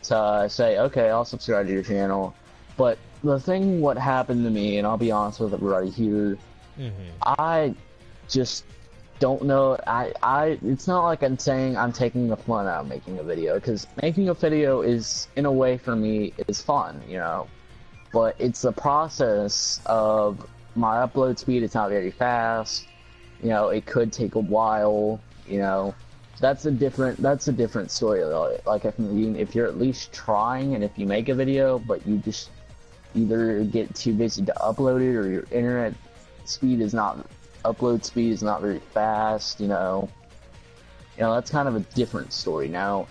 to say, okay, I'll subscribe to your channel. But what happened to me, and I'll be honest with everybody here, I just don't know. It's not like I'm saying I'm taking the fun out of making a video, because making a video is, in a way, for me, is fun, you know. But it's the process of my upload speed. It's not very fast. You know, it could take a while. You know, that's a different story. Like if you're at least trying, and if you make a video, but you just either get too busy to upload it, or your internet upload speed is not very fast. You know, that's kind of a different story. Now,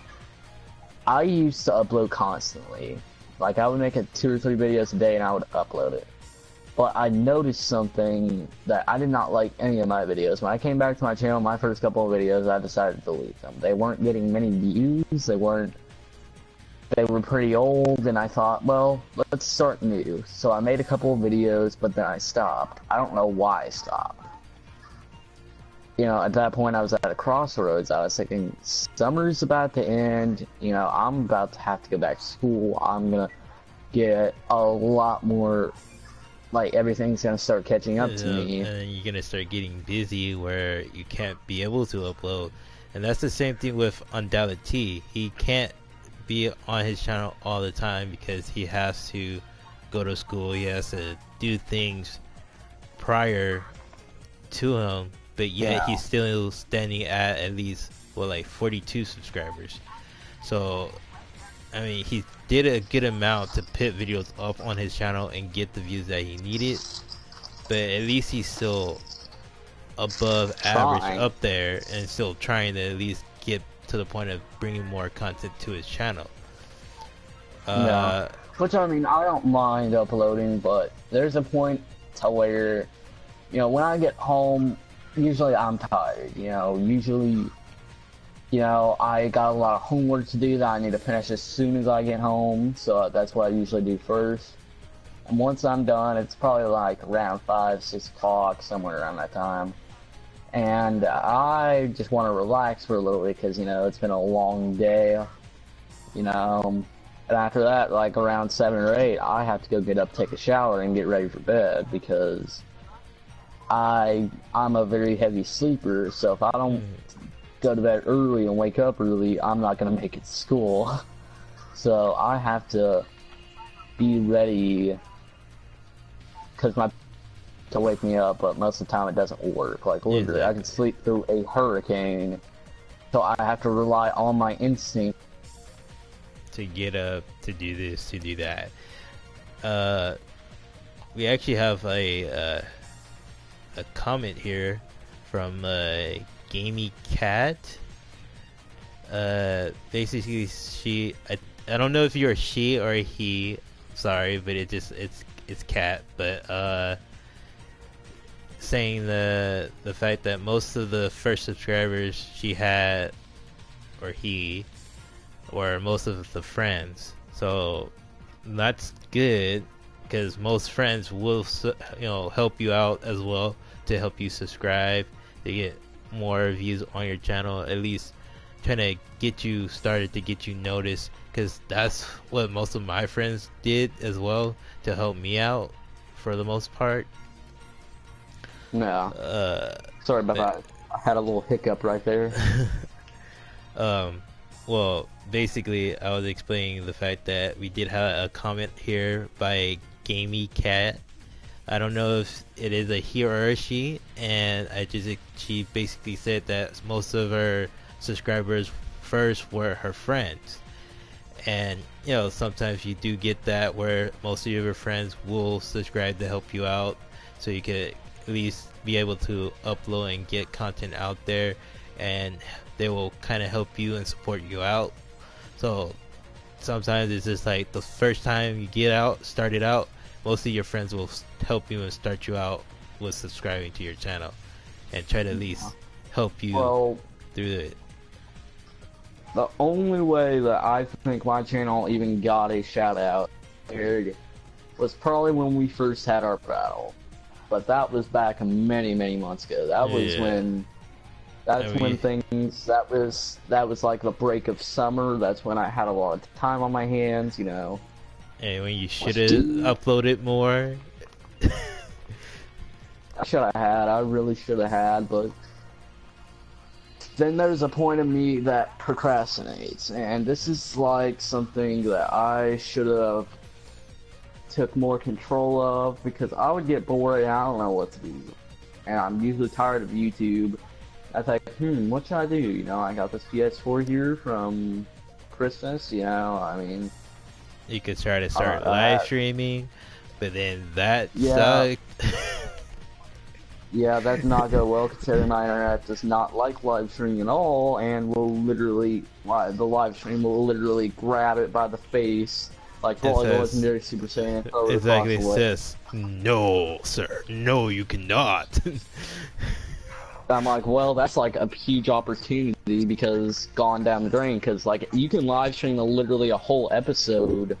I used to upload constantly. Like, I would make 2 or 3 videos a day and I would upload it. But I noticed something that I did not like any of my videos. When I came back to my channel, my first couple of videos, I decided to delete them. They weren't getting many views, they were pretty old, and I thought, well, let's start new. So I made a couple of videos, but then I stopped. I don't know why I stopped. You know, at that point I was at a crossroads. I was thinking, summer's about to end, you know, I'm about to have to go back to school. I'm gonna get a lot more, like, everything's gonna start catching up to me. And you're gonna start getting busy where you can't be able to upload. And that's the same thing with Undoubted T. He can't be on his channel all the time because he has to go to school. He has to do things prior to him. But yet he's still standing at least, well, like 42 subscribers. So, I mean, he did a good amount to put videos up on his channel and get the views that he needed. But at least he's still above average up there and still trying to at least get to the point of bringing more content to his channel. Which, I mean, I don't mind uploading, but there's a point to where, you know, when I get home, usually I'm tired, you know, I got a lot of homework to do that I need to finish as soon as I get home, so that's what I usually do first. And once I'm done, it's probably like around 5, 6 o'clock, somewhere around that time. And I just want to relax for a little bit because, you know, it's been a long day, you know. And after that, like around 7 or 8, I have to go get up, take a shower, and get ready for bed because I'm a very heavy sleeper, so if I don't go to bed early and wake up early, I'm not going to make it to school. So I have to be ready because to wake me up, but most of the time it doesn't work. Like, literally, I can sleep through a hurricane, so I have to rely on my instinct to get up, to do this, to do that. We actually have a comment here from Gamey Cat. Basically, I don't know if you're a she or a he. Sorry, but it's Cat. But saying the fact that most of the first subscribers she had, or he, or most of the friends. So that's good because most friends will help you out as well to help you subscribe to get more views on your channel, at least trying to get you started, to get you noticed, because that's what most of my friends did as well to help me out for the most part. Yeah. Sorry about that. I had a little hiccup right there. Well, basically, I was explaining the fact that we did have a comment here by Gamey Cat. I don't know if it is a he or a she, and she basically said that most of her subscribers first were her friends. And sometimes you do get that where most of your friends will subscribe to help you out, so you could at least be able to upload and get content out there, and they will kind of help you and support you out. So sometimes it's just like the first time you started out, most of your friends will help you and start you out with subscribing to your channel and try to at least help you through it. The only way that I think my channel even got a shout out was probably when we first had our battle. But that was back many, many months ago. That was when that was like the break of summer. That's when I had a lot of time on my hands, And when you should have uploaded more. I really should have had, but then there's a point of me that procrastinates, and this is like something that I should have took more control of, because I would get bored and I don't know what to do, and I'm usually tired of YouTube. I think, what should I do? I got this PS4 here from Christmas, I mean, you could try to start live streaming, but then that sucked. Yeah, that did not go well, considering my internet does not like live streaming at all, and the live stream will literally grab it by the face, like the legendary Super Saiyan. Exactly, it says, "No, sir, no, you cannot." I'm like, well, that's like a huge opportunity because gone down the drain, because like you can live stream literally a whole episode.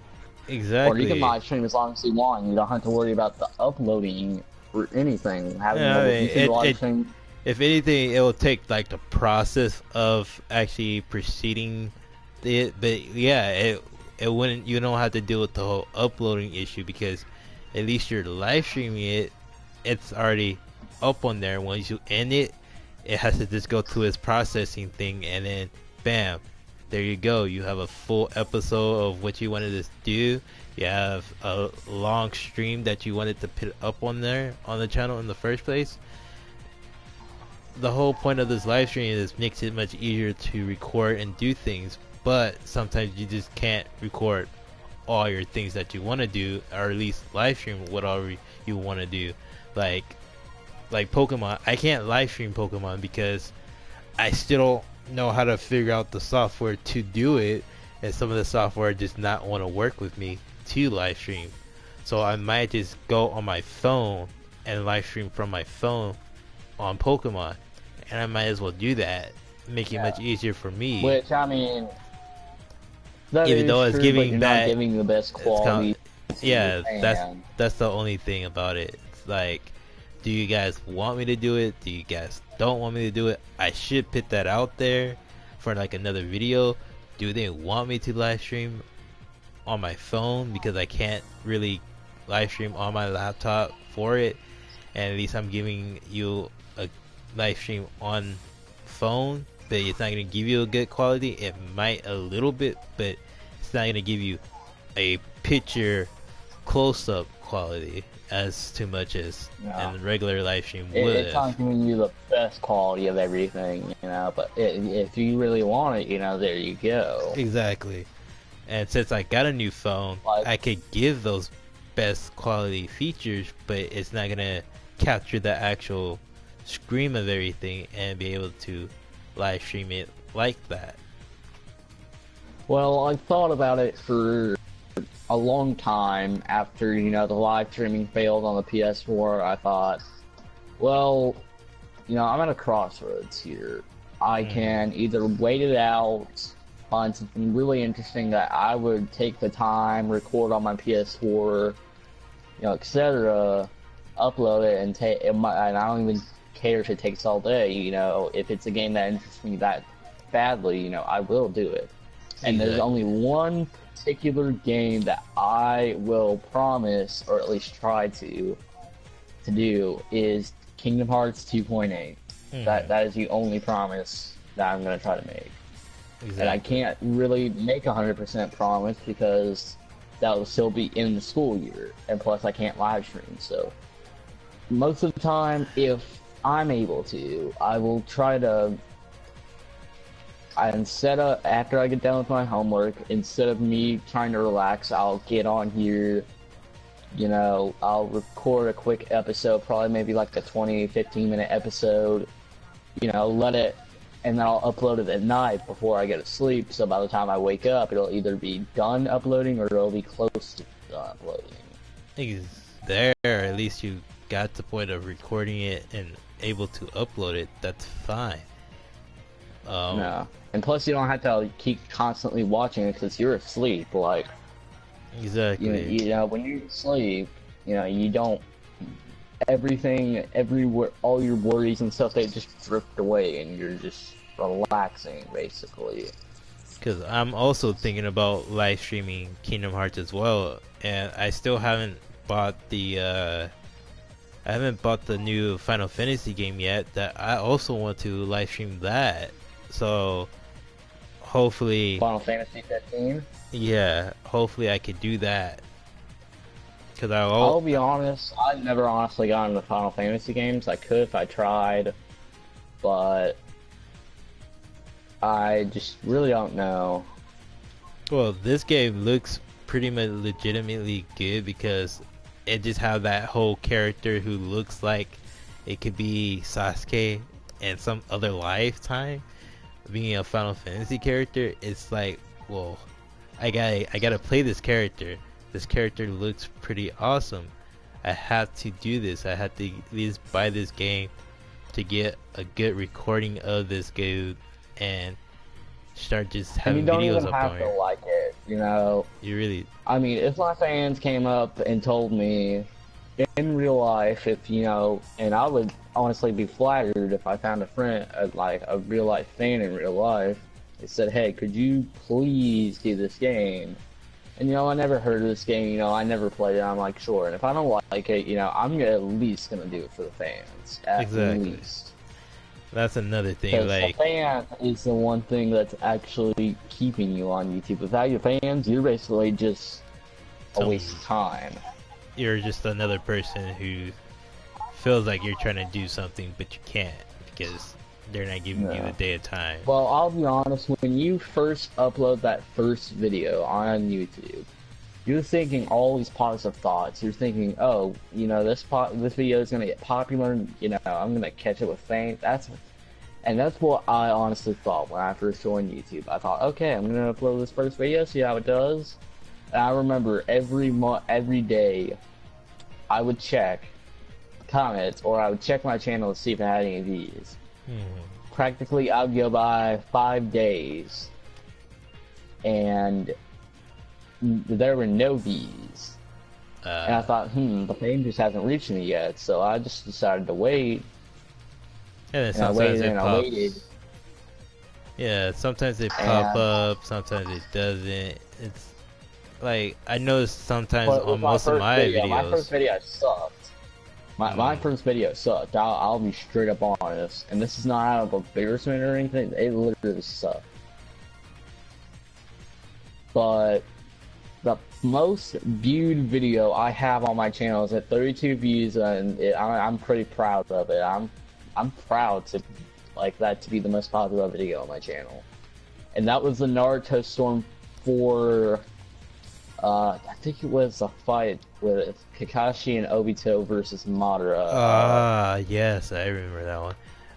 Exactly. Or you can live stream as long as you want. You don't have to worry about the uploading or anything. If anything, it will take like the process of actually proceeding it, but yeah, it wouldn't. You don't have to deal with the whole uploading issue, because at least you're live streaming it. It's already up on there. Once you end it, it has to just go through its processing thing, and then bam, there you go. You have a full episode of what you wanted to do. You have a long stream that you wanted to put up on there on the channel in the first place. The whole point of this live stream is makes it much easier to record and do things, but sometimes you just can't record all your things that you want to do, or at least live stream whatever you want to do. Like Pokemon, I can't live stream Pokemon because I still don't know how to figure out the software to do it, and some of the software does not want to work with me to live stream. So I might just go on my phone and live stream from my phone on Pokemon, and I might as well do that, make it much easier for me. Which, I mean, even though it's giving not giving the best quality. That's the only thing about it. It's like, do you guys want me to do it? Do you guys don't want me to do it? I should put that out there for like another video. Do they want me to live stream on my phone, because I can't really live stream on my laptop for it, and at least I'm giving you a live stream on phone, but it's not going to give you a good quality. It might a little bit, but it's not going to give you a picture close-up quality as too much as a regular live stream would. It's not giving you the best quality of everything, but if you really want it, there you go. Exactly. And since I got a new phone, I could give those best quality features, but it's not gonna capture the actual scream of everything and be able to live stream it like that. Well, I thought about it for a long time after, the live streaming failed on the PS4. I thought, well, I'm at a crossroads here. I can either wait it out find something really interesting that I would take the time, record on my PS4, etc., upload it, and take it. And I don't even care if it takes all day. If it's a game that interests me that badly, I will do it. And there's only one particular game that I will promise, or at least try to do, is Kingdom Hearts 2.8. That is the only promise that I'm going to try to make. Exactly. And I can't really make 100% promise because that will still be in the school year, and plus I can't live stream. So most of the time, if I'm able to, I will try to. After I get done with my homework, instead of me trying to relax, I'll get on here. I'll record a quick episode, probably maybe like a 20-15 minute episode. Let it, and then I'll upload it at night before I go to sleep. So by the time I wake up, it'll either be done uploading or it'll be close to done uploading. There, at least you got to the point of recording it and able to upload it. That's fine. No, and plus you don't have to keep constantly watching it because you're asleep. Like, exactly. When you're asleep, you don't. All your worries and stuff, they just drift away, and you're just relaxing, basically. Because I'm also thinking about live streaming Kingdom Hearts as well, and I still haven't bought the new Final Fantasy game yet. That I also want to live stream that. So hopefully Final Fantasy 15. Yeah, hopefully I could do that. Cause I'll be honest, I've never honestly gotten into Final Fantasy games. I could if I tried, but I just really don't know. Well, this game looks pretty much legitimately good because it just have that whole character who looks like it could be Sasuke in some other lifetime. Being a Final Fantasy character, it's like, well, I gotta play this character. This character looks pretty awesome. I have to do this. I have to at least buy this game to get a good recording of this game and start just having videos up on it. You don't even have to like it, You really. I mean, if my fans came up and told me in real life, and I would honestly be flattered if I found a friend, like a real life fan in real life, they said, "Hey, could you please do this game?" And I never heard of this game, I never played it. I'm like, sure. And if I don't like it, I'm at least gonna do it for the fans. At least. That's another thing. Like, the fan is the one thing that's actually keeping you on YouTube. Without your fans, you're basically just a waste of time. You're just another person who feels like you're trying to do something, but you can't because they're not giving you the day of time. Well, I'll be honest, when you first upload that first video on YouTube, you're thinking all these positive thoughts. You're thinking, oh, this video is gonna get popular, and, I'm gonna catch it with fame. That's what I honestly thought when I first joined YouTube. I thought, okay, I'm gonna upload this first video, see how it does. And I remember every day, I would check comments, or I would check my channel to see if it had any views. Practically, I would go by 5 days, and there were no views. And I thought, the fame just hasn't reached me yet, so I just decided to wait. And I waited. Yeah, sometimes they pop up, sometimes it doesn't. It's like, I noticed sometimes on most of my videos. My first video sucked. My first video sucked. I'll be straight up honest, and this is not out of embarrassment or anything. It literally sucked. But the most viewed video I have on my channel is at 32 views, and I'm pretty proud of it. I'm proud to that to be the most popular video on my channel, and that was the Naruto Storm 4. I think it was a fight with Kakashi and Obito versus Madara. Yes, I remember that one.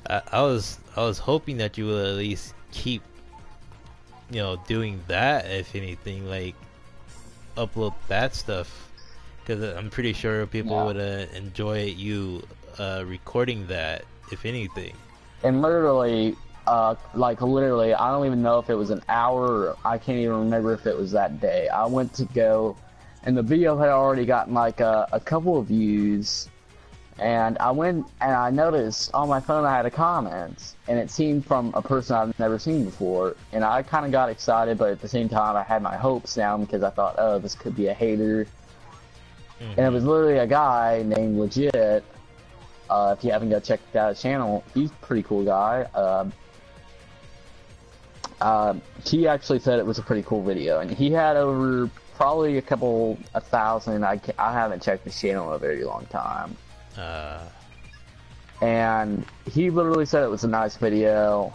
I was hoping that you would at least keep, doing that. If anything, like upload that stuff, because I'm pretty sure people would enjoy you recording that. If anything. And literally, like literally, I don't even know if it was an hour. I can't even remember if it was that day. I went to go, and the video had already gotten like a couple of views, and I went and I noticed on my phone I had a comment, and it seemed from a person I've never seen before, and I kind of got excited, but at the same time I had my hopes down because I thought, oh, this could be a hater, and it was literally a guy named Legit. If you haven't checked out his channel, he's a pretty cool guy. He actually said it was a pretty cool video, and he had over probably a thousand. I haven't checked his channel in a very long time. And he literally said it was a nice video,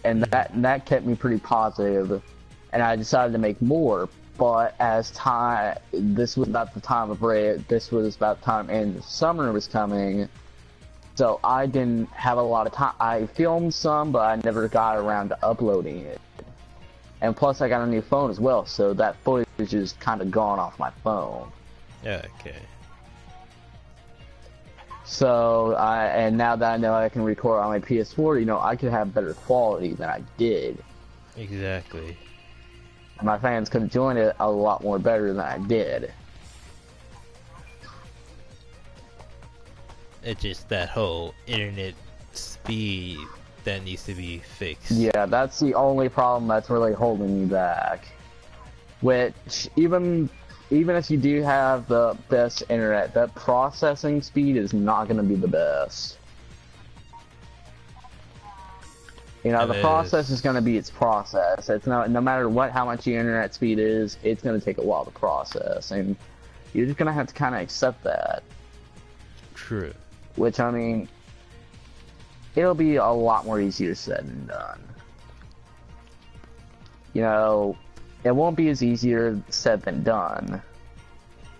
and that kept me pretty positive, and I decided to make more. But as time, this was about the time of break. This was about the time, and summer was coming. So I didn't have a lot of time. I filmed some, but I never got around to uploading it. And plus, I got a new phone as well, so that footage is kind of gone off my phone. Okay. So and now that I know I can record on my PS4, you know, I could have better quality than I did. Exactly. My fans could have joined it a lot more better than I did. It's just that whole internet speed that needs to be fixed. Yeah, that's the only problem that's really holding me back. Which, even if you do have the best internet, that processing speed is not going to be the best. You know, the process is going to be its process. It's no matter how much your internet speed is, it's going to take a while to process, and you're just going to have to kind of accept that. True. Which, I mean, it'll be a lot more easier said than done. You know, it won't be as easier said than done.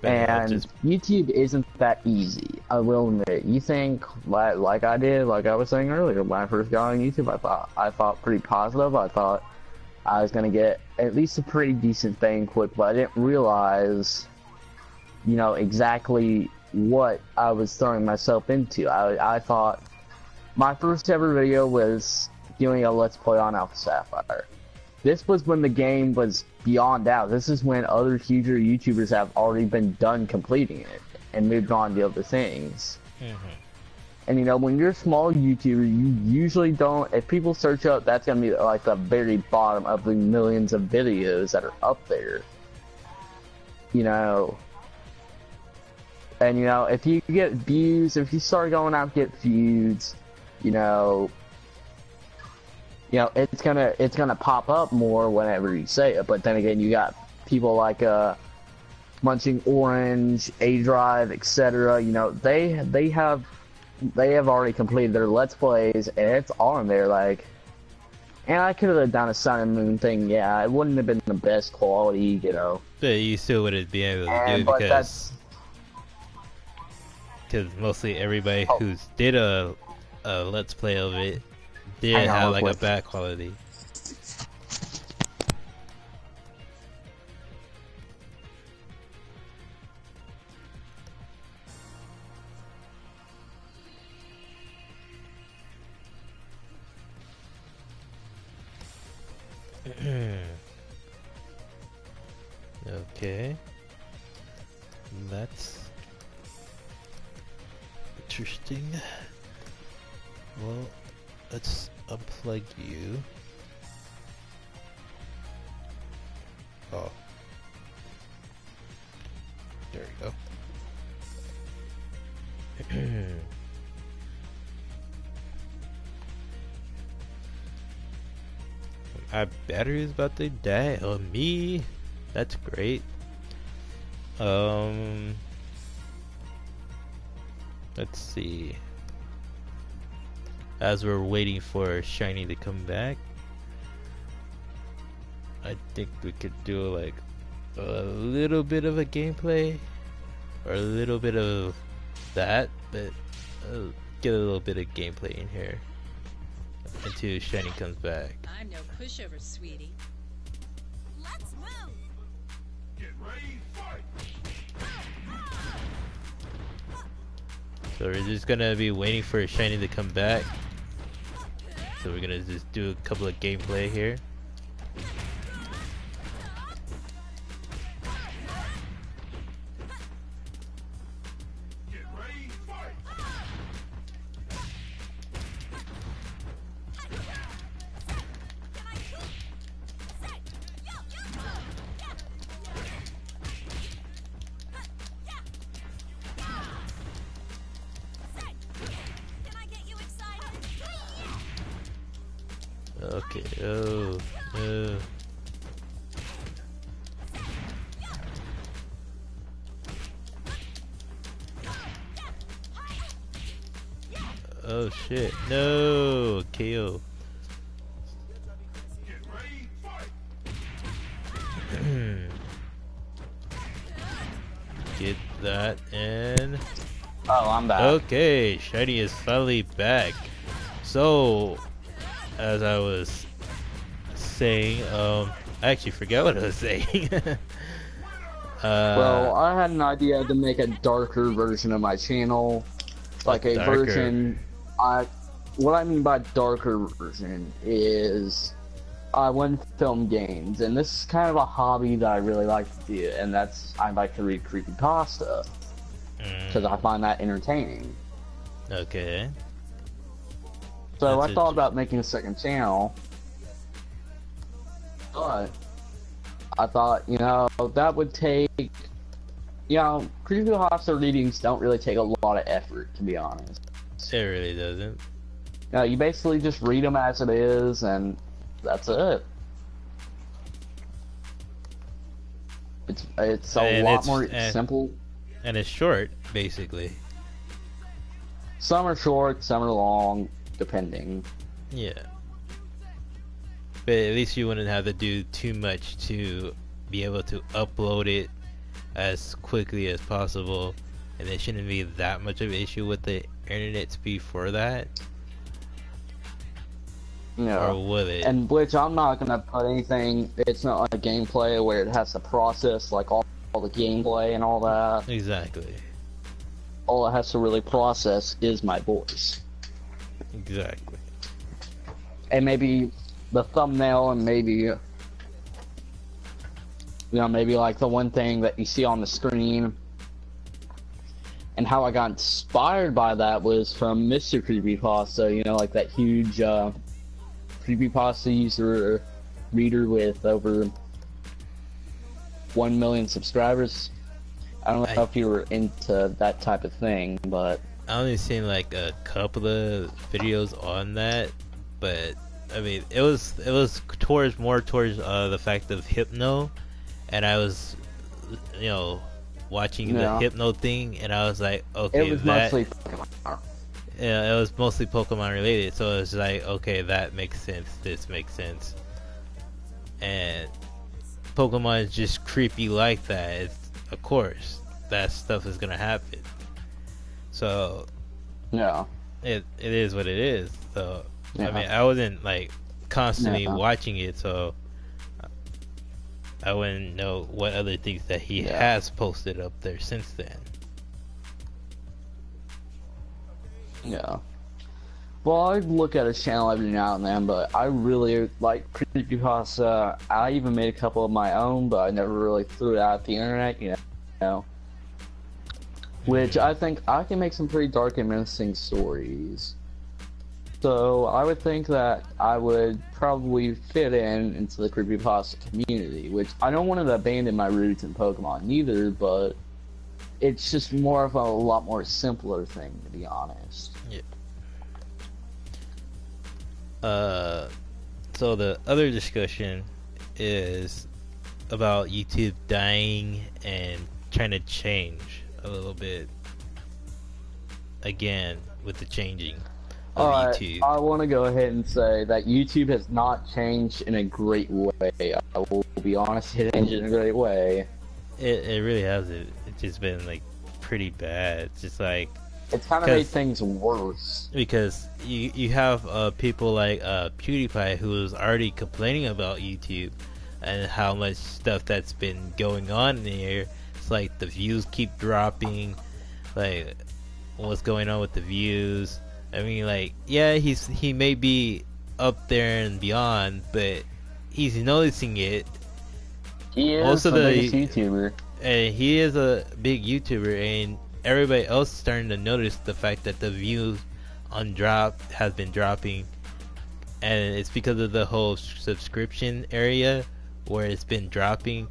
And YouTube isn't that easy, I will admit. You think, like I did, like I was saying earlier, when I first got on YouTube, I thought pretty positive. I thought I was going to get at least a pretty decent thing quick, but I didn't realize, you know, exactly what I was throwing myself into. I thought my first ever video was doing a Let's Play on Alpha Sapphire. This was when the game was beyond doubt. This is when other huger YouTubers have already been done completing it and moved on to other things. And you know, when you're a small YouTuber, you usually don't, if people search up, that's gonna be like the very bottom of the millions of videos that are up there. You know, and you know, if you get views, if you start going out to get views, you know, it's gonna pop up more whenever you say it. But then again, you got people like Munching Orange, A Drive, etc. You know, they have already completed their Let's Plays, and it's on there. Like, and I could have done a Sun and Moon thing. Yeah, it wouldn't have been the best quality, you know. But you still wouldn't be able to do it because mostly everybody who's did a Let's Play of it did have like a bad quality. Okay, that's interesting. Well, let's unplug you. Oh, there we go. My battery is about to die on me. That's great. Let's see. As we're waiting for Shiny to come back, I think we could do like a little bit of a gameplay or a little bit of that, but get a little bit of gameplay in here until Shiny comes back. I'm no pushover, sweetie. Let's move. Get ready, fight. So we're just gonna be waiting for Shiny to come back. So we're gonna just do a couple of gameplay here. Get ready, fight! Can I get you excited? Okay. Oh. No. Oh shit! No, KO. Get ready, fight! Get that and Oh, I'm back. okay, Shiny is finally back. So, as I was saying, I actually forgot what I was saying. Well, I had an idea to make a darker version of my channel, like a darker? version. What I mean by darker version is I wouldn't film games, and this is kind of a hobby that I really like to do, and that's I like to read creepypasta because I find that entertaining. Okay. So That's I thought about making a second channel, but I thought, that would take, creepypasta readings don't really take a lot of effort, to be honest. It really doesn't. You basically just read them as it is, and that's it. It's a And lot it's- more and- simple. And it's short, basically. Some are short, some are long, depending. Yeah. But at least you wouldn't have to do too much to be able to upload it as quickly as possible. And there shouldn't be that much of an issue with the internet speed for that. Yeah. Or would it? And which I'm not gonna put anything. It's not like gameplay where it has to process like all the gameplay and all that. Exactly. All it has to really process is my voice, Exactly. and maybe the thumbnail, and maybe maybe like the one thing that you see on the screen. And how I got inspired by that was from Mr. Creepypasta, like that huge creepypasta reader with over 1 million subscribers. I don't know if you were into that type of thing, but I only seen like a couple of videos on that, but I mean it was more towards the fact of Hypno, and I was watching the Hypno thing, and I was like, okay, it was that mostly yeah, it was mostly Pokemon related, so it was like, okay, that makes sense, this makes sense. And Pokemon is just creepy like that. Of course, that stuff is gonna happen. So yeah. it is what it is. So Yeah. I mean, I wasn't like constantly Yeah. watching it, so I wouldn't know what other things that he Yeah. has posted up there since then. Yeah. Well, I look at his channel every now and then, but I really like creepypasta. I even made a couple of my own, but I never really threw it out the internet, Which I think I can make some pretty dark and menacing stories. So I would think that I would probably fit into the creepypasta community, which I don't want to abandon my roots in Pokemon neither, but it's just more of a lot more simpler thing, to be honest. Yeah. So the other discussion is about YouTube dying and trying to change a little bit again with the changing of YouTube. I want to go ahead and say that YouTube has not changed in a great way. I will be honest, it changed in a great way. It really hasn't. It's just been like pretty bad. It's just like It's kind of made things worse. because you have people like PewDiePie who is already complaining about YouTube and how much stuff that's been going on in there. It's like the views keep dropping, like what's going on with the views. I mean, like, yeah, he may be up there and beyond, but he's noticing it. He is Most of the the- biggest YouTuber. And he is a big YouTuber, and everybody else is starting to notice the fact that the views on drop has been dropping, and it's because of the whole subscription area where it's been dropping.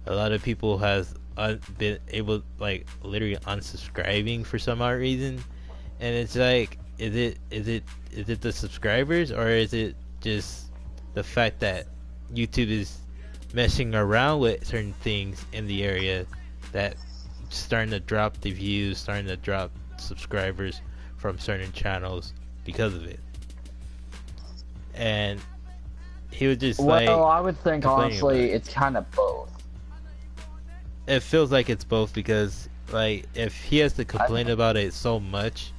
A lot of people has been able, like, literally unsubscribing for some odd reason, and it's like, is it the subscribers, or is it just the fact that YouTube is messing around with certain things in the area that starting to drop the views, starting to drop subscribers from certain channels because of it? And he was just like, Well, I would think complaining honestly, about it. it's kind of both. It feels like it's both, because like if he has to complain about it so much,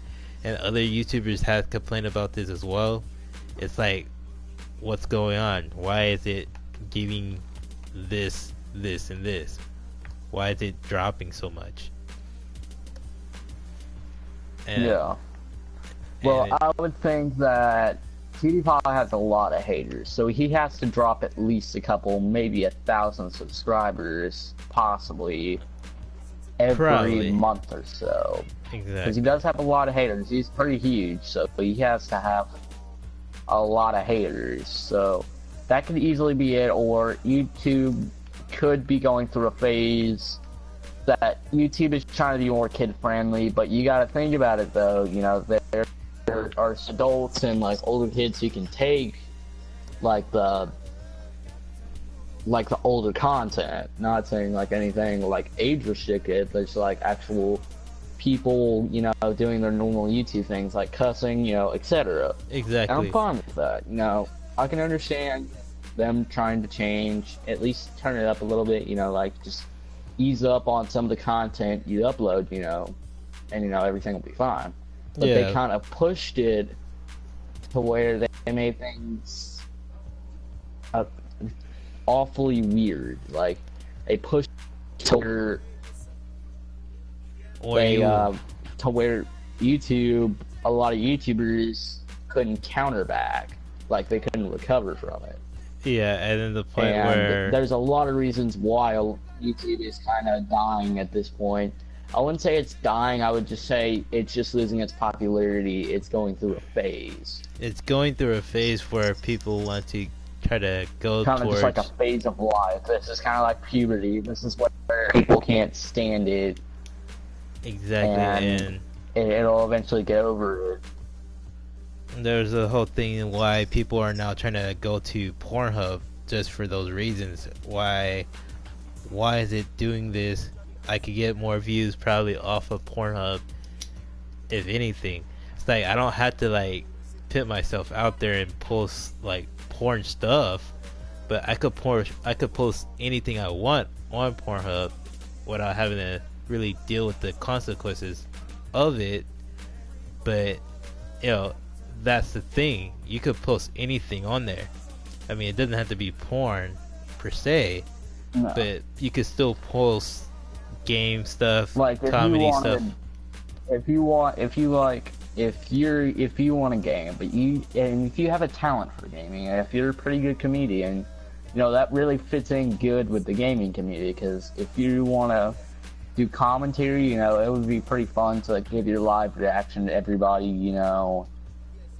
and other YouTubers have complained about this as well, it's like, what's going on? Why is it giving this, and this? Why is it dropping so much? And, Yeah. Well, and I would think that PewDiePie has a lot of haters, so he has to drop at least a couple, maybe 1,000 subscribers, possibly, every Probably. month or so. Because exactly. he does have a lot of haters. He's pretty huge, so he has to have a lot of haters. So that could easily be it, or YouTube could be going through a phase that YouTube is trying to be more kid-friendly, but you gotta think about it though, you know, there are adults and like older kids who can take like the older content. Not saying like anything like age restricted, but it's like actual people, you know, doing their normal YouTube things like cussing, you know, etc. And Exactly. I'm fine with that. You know, I can understand them trying to change, at least turn it up a little bit, you know, like just ease up on some of the content you upload, you know, and you know everything will be fine. But Yeah. they kind of pushed it to where they made things awfully weird. Like they pushed to where Or they you- to where YouTube, a lot of YouTubers couldn't counter back, like they couldn't recover from it. yeah, and then the point And where there's a lot of reasons why YouTube is kind of dying at this point. I wouldn't say it's dying. I would just say it's just losing its popularity. It's going through a phase, it's going through a phase where people want to try to go kind of towards just like a phase of life. This is kind of like puberty. This is where people can't stand it, exactly, and and it'll eventually get over it. there's a whole thing why people are now trying to go to Pornhub just for those reasons. Why is it doing this? I could get more views probably off of Pornhub, if anything. It's like I don't have to like put myself out there and post like porn stuff, but I could post anything I want on Pornhub without having to really deal with the consequences of it. But you know, that's the thing. You could post anything on there. I mean, it doesn't have to be porn per se, No. but you could still post game stuff, Like if comedy you stuff. wanted, if you want a game, but if you have a talent for gaming, and if you're a pretty good comedian, you know that really fits in good with the gaming community. Because if you want to do commentary, you know it would be pretty fun to like, give your live reaction to everybody, you know,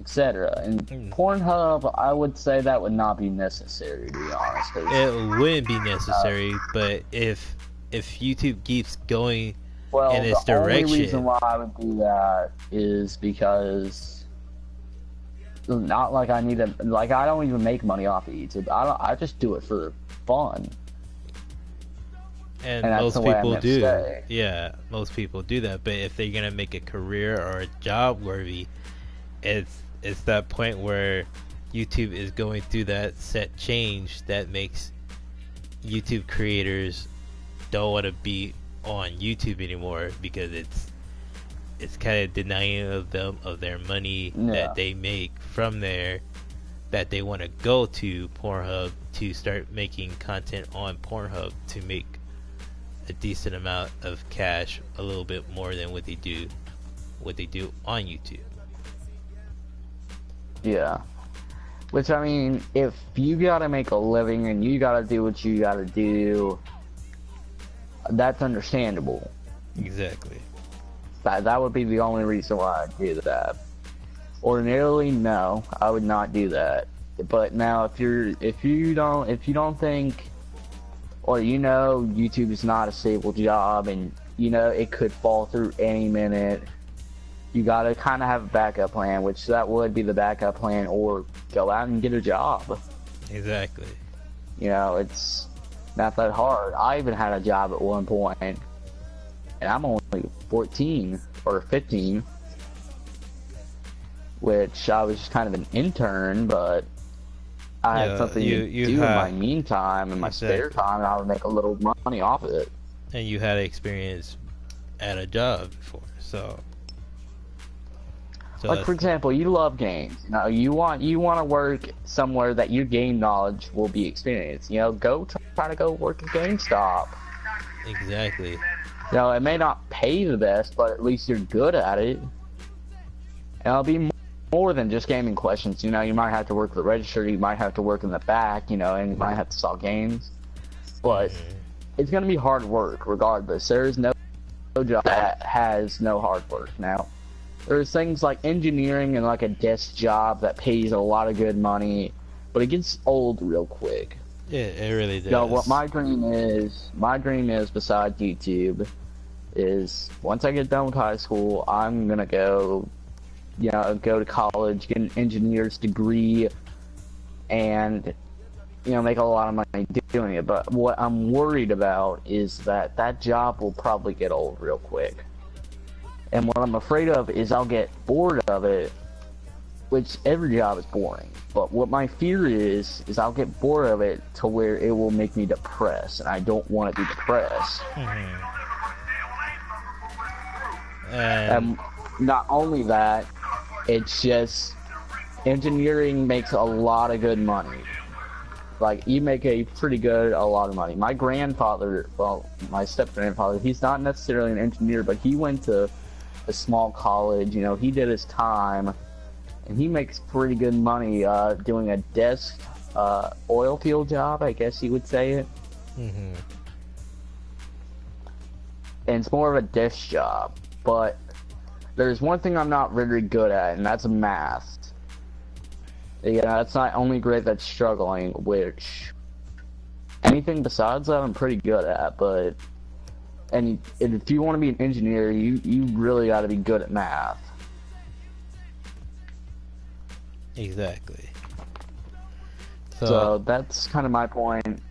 etc. And Pornhub, I would say that would not be necessary, to be honest. 'Cause It wouldn't be necessary, but if YouTube keeps going well, in its the only direction, reason why I would do that is because not like I need to, like I don't even make money off of YouTube. I just do it for fun. and and that's most the way I'm people gonna do, stay. yeah, most people do that. But if they're gonna make a career or a job worthy, it's that point where YouTube is going through that set change that makes YouTube creators don't want to be on YouTube anymore, because it's kind of denying of them of their money Yeah. that they make from there, that they want to go to Pornhub to start making content on Pornhub to make a decent amount of cash, a little bit more than what they do on YouTube. Yeah. Which, I mean, if you gotta make a living and you gotta do what you gotta do, that's understandable. Exactly. That would be the only reason why I'd do that. Ordinarily, no, I would not do that. But now, if you don't think, or YouTube is not a stable job, and it could fall through any minute, you gotta kind of have a backup plan, which that would be the backup plan, or go out and get a job. Exactly. It's not that hard. I even had a job at one point, and I'm only 14 or 15, which I was just kind of an intern, but I had something to do in my meantime, in my spare time, and I would make a little money off of it. And you had experience at a job before, so like, for example, you love games. You want to work somewhere that your game knowledge will be experienced. Go try to go work at GameStop. Exactly. It may not pay the best, but at least you're good at it. And it'll be more than just gaming questions. You might have to work the register, you might have to work in the back, and you might have to sell games. But it's going to be hard work regardless. There is no job that has no hard work. Now, there's things like engineering and like a desk job that pays a lot of good money, but it gets old real quick. Yeah, it really does. What my dream is besides YouTube, is once I get done with high school, I'm gonna go to college, get an engineer's degree, and make a lot of money doing it. But what I'm worried about is that job will probably get old real quick. And what I'm afraid of is I'll get bored of it, which every job is boring. But what my fear is I'll get bored of it to where it will make me depressed, and I don't want to be depressed. And not only that, it's just engineering makes a lot of good money. Like, you make a lot of money. My grandfather, my step-grandfather, he's not necessarily an engineer, but he went to a small college. He did his time, and he makes pretty good money doing a desk oil field job, I guess you would say it. And it's more of a desk job, but there's one thing I'm not very good at, and that's math. That's not only great, that's struggling, which anything besides that I'm pretty good at. But and if you want to be an engineer, you really got to be good at math. Exactly. So that's kind of my point.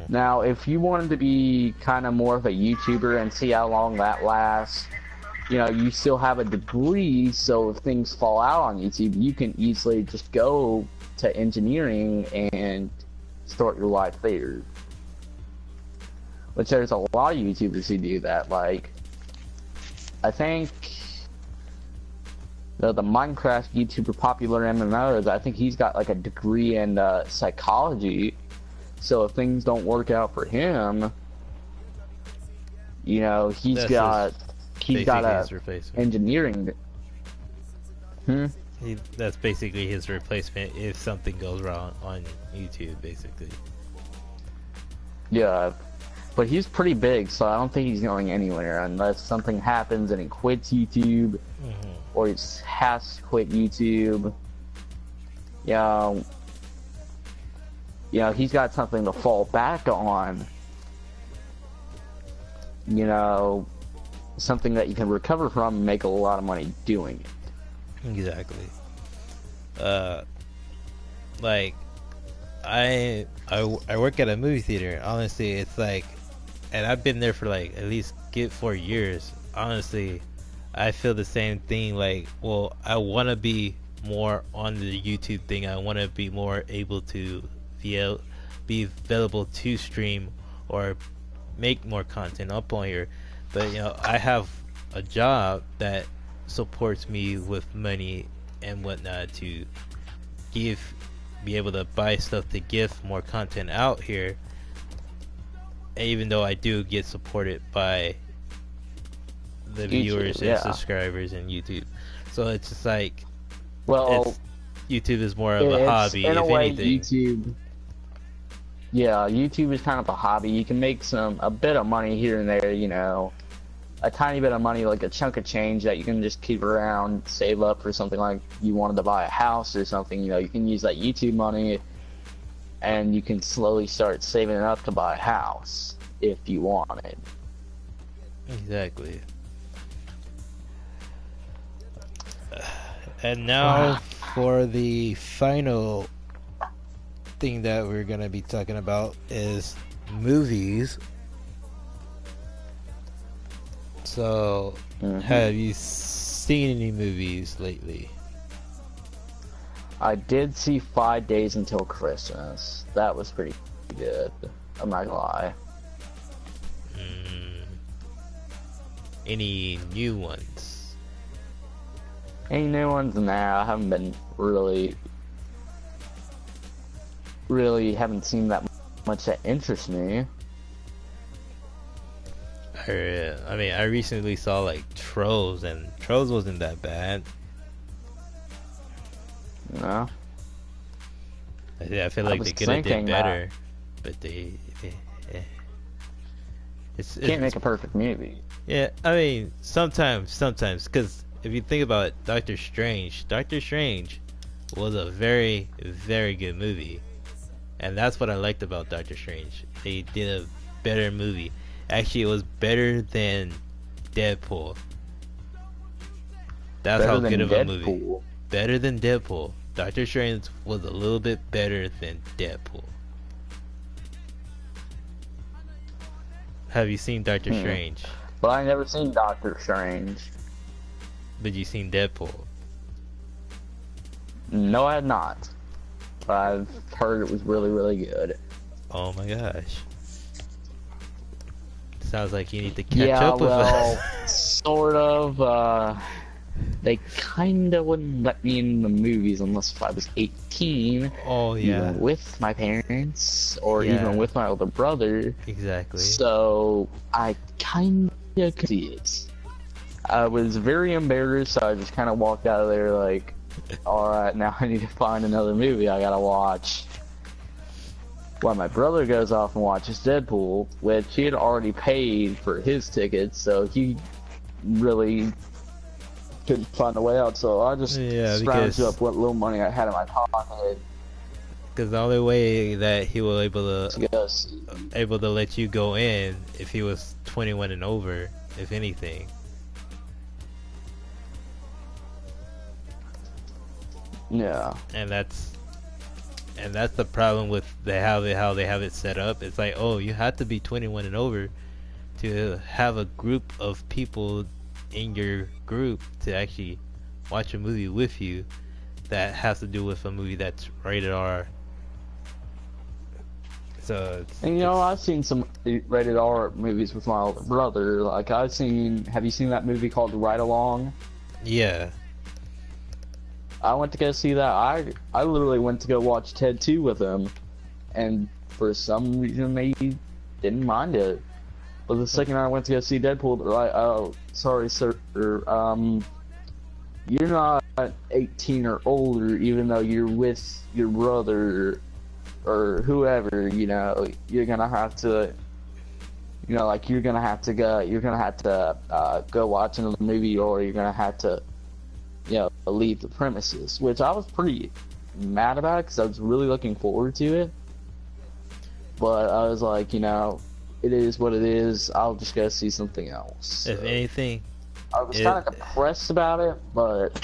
Now, if you wanted to be kind of more of a YouTuber and see how long that lasts, you still have a degree, so if things fall out on YouTube, you can easily just go to engineering and start your life there. Which there's a lot of YouTubers who do that. Like, I think the Minecraft YouTuber Popular MMOs, I think he's got like a degree in psychology. So if things don't work out for him, he's got a engineering. That's basically his replacement if something goes wrong on YouTube, basically. Yeah, but he's pretty big, so I don't think he's going anywhere unless something happens and he quits YouTube, or he has to quit YouTube. He's got something to fall back on. Something that you can recover from and make a lot of money doing it. Exactly. Like, I work at a movie theater. Honestly, it's like, and I've been there for like at least 4 years. Honestly, I feel the same thing. Like, I want to be more on the YouTube thing. I want to be more able to be available to stream or make more content up on here. But I have a job that supports me with money and whatnot to be able to buy stuff to give more content out here, even though I do get supported by the viewers and subscribers in YouTube. So it's just like, YouTube is more of a It's, hobby, in a if way, anything. YouTube. Yeah, YouTube is kind of a hobby. You can make a bit of money here and there, you know, a tiny bit of money, like a chunk of change that you can just keep around, save up for something like you wanted to buy a house or something. You know, you can use that YouTube money, and you can slowly start saving it up to buy a house if you want it. Exactly. And now for the final thing that we're going to be talking about is movies. So, have you seen any movies lately? I did see 5 Days Until Christmas. That was pretty good. I'm not gonna lie. Any new ones? Any new ones? Nah, I haven't been really haven't seen that much that interests me. I mean, I recently saw like Trolls, and Trolls wasn't that bad. No. I feel like they could have did better, but they can't make a perfect movie. Yeah, I mean, sometimes, because if you think about it, Doctor Strange was a very, very good movie, and that's what I liked about Doctor Strange. They did a better movie. Actually, it was better than Deadpool. That's how good of a movie. Better than Deadpool. Doctor Strange was a little bit better than Deadpool. Have you seen Doctor Strange? But I never seen Doctor Strange. But you seen Deadpool? No, I had not. But I've heard it was really, really good. Oh my gosh. Sounds like you need to catch up with us. Sort of. They kinda wouldn't let me in the movies unless I was 18. Oh yeah. Even with my parents, or even with my older brother. Exactly. So I kinda could see it. I was very embarrassed, so I just kinda walked out of there like, alright, now I need to find another movie I gotta watch. While my brother goes off and watches Deadpool, which he had already paid for his tickets, so he really couldn't find a way out, so I just scrounged up what little money I had in my pocket. Because the only way that he was able to let you go in if he was 21 and over, if anything. Yeah. And that's the problem with how they have it set up. It's like, oh, you have to be 21 and over to have a group of people in your group to actually watch a movie with you that has to do with a movie that's rated R. So and I've seen some rated R movies with my older brother. Like have you seen that movie called Ride Along? Yeah. I went to go see that. I literally went to go watch Ted 2 with him, and for some reason they didn't mind it. But the second I went to go see Deadpool, they're like, "Oh, sorry, sir, you're not 18 or older, even though you're with your brother or whoever. You're gonna have to, you're gonna have to go watch another movie, or you're gonna have to." Leave the premises, which I was pretty mad about because I was really looking forward to it. But I was like, it is what it is. I'll just go see something else. If anything, I was kind of depressed about it, but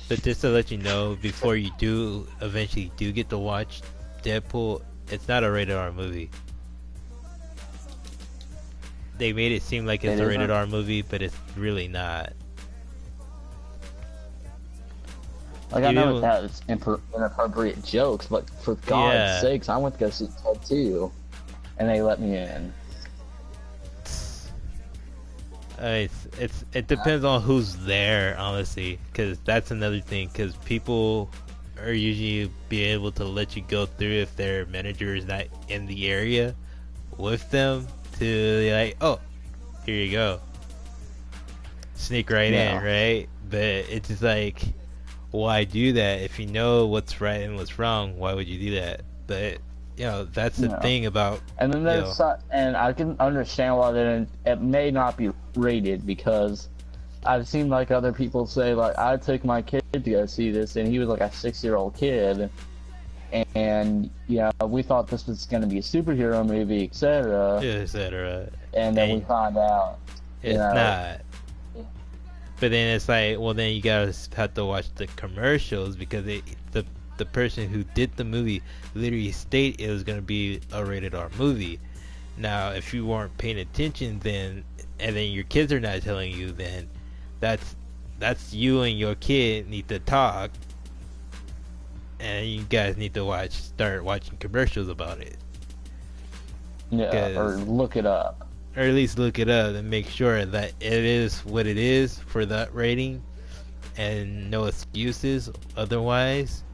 just to let you know, before you do eventually get to watch Deadpool, it's not a rated R movie. They made it seem like it's a rated R movie, but it's really not. Like, I know it has inappropriate jokes, but for God's sakes, I went to go see Ted 2, and they let me in. It depends on who's there, honestly, because that's another thing, because people are usually be able to let you go through if their manager is not in the area with them, to be like, oh, here you go. Sneak right in, right? But it's just like, why do that? If you know what's right and what's wrong, why would you do that? But that's the Yeah. thing about And then there's and I can understand why it may not be rated, because I've seen like other people say, like, I took my kid to go see this and he was like a 6-year-old kid, and we thought this was going to be a superhero movie, etc. etc. And then we find out it's not. But then it's like, well, then you gotta have to watch the commercials, because the person who did the movie literally stated it was gonna be a rated R movie. Now, if you weren't paying attention, and then your kids are not telling you, then that's you and your kid need to talk, and you guys need to start watching commercials about it. Yeah, or look it up. Or at least look it up and make sure that it is what it is for that rating, and no excuses otherwise.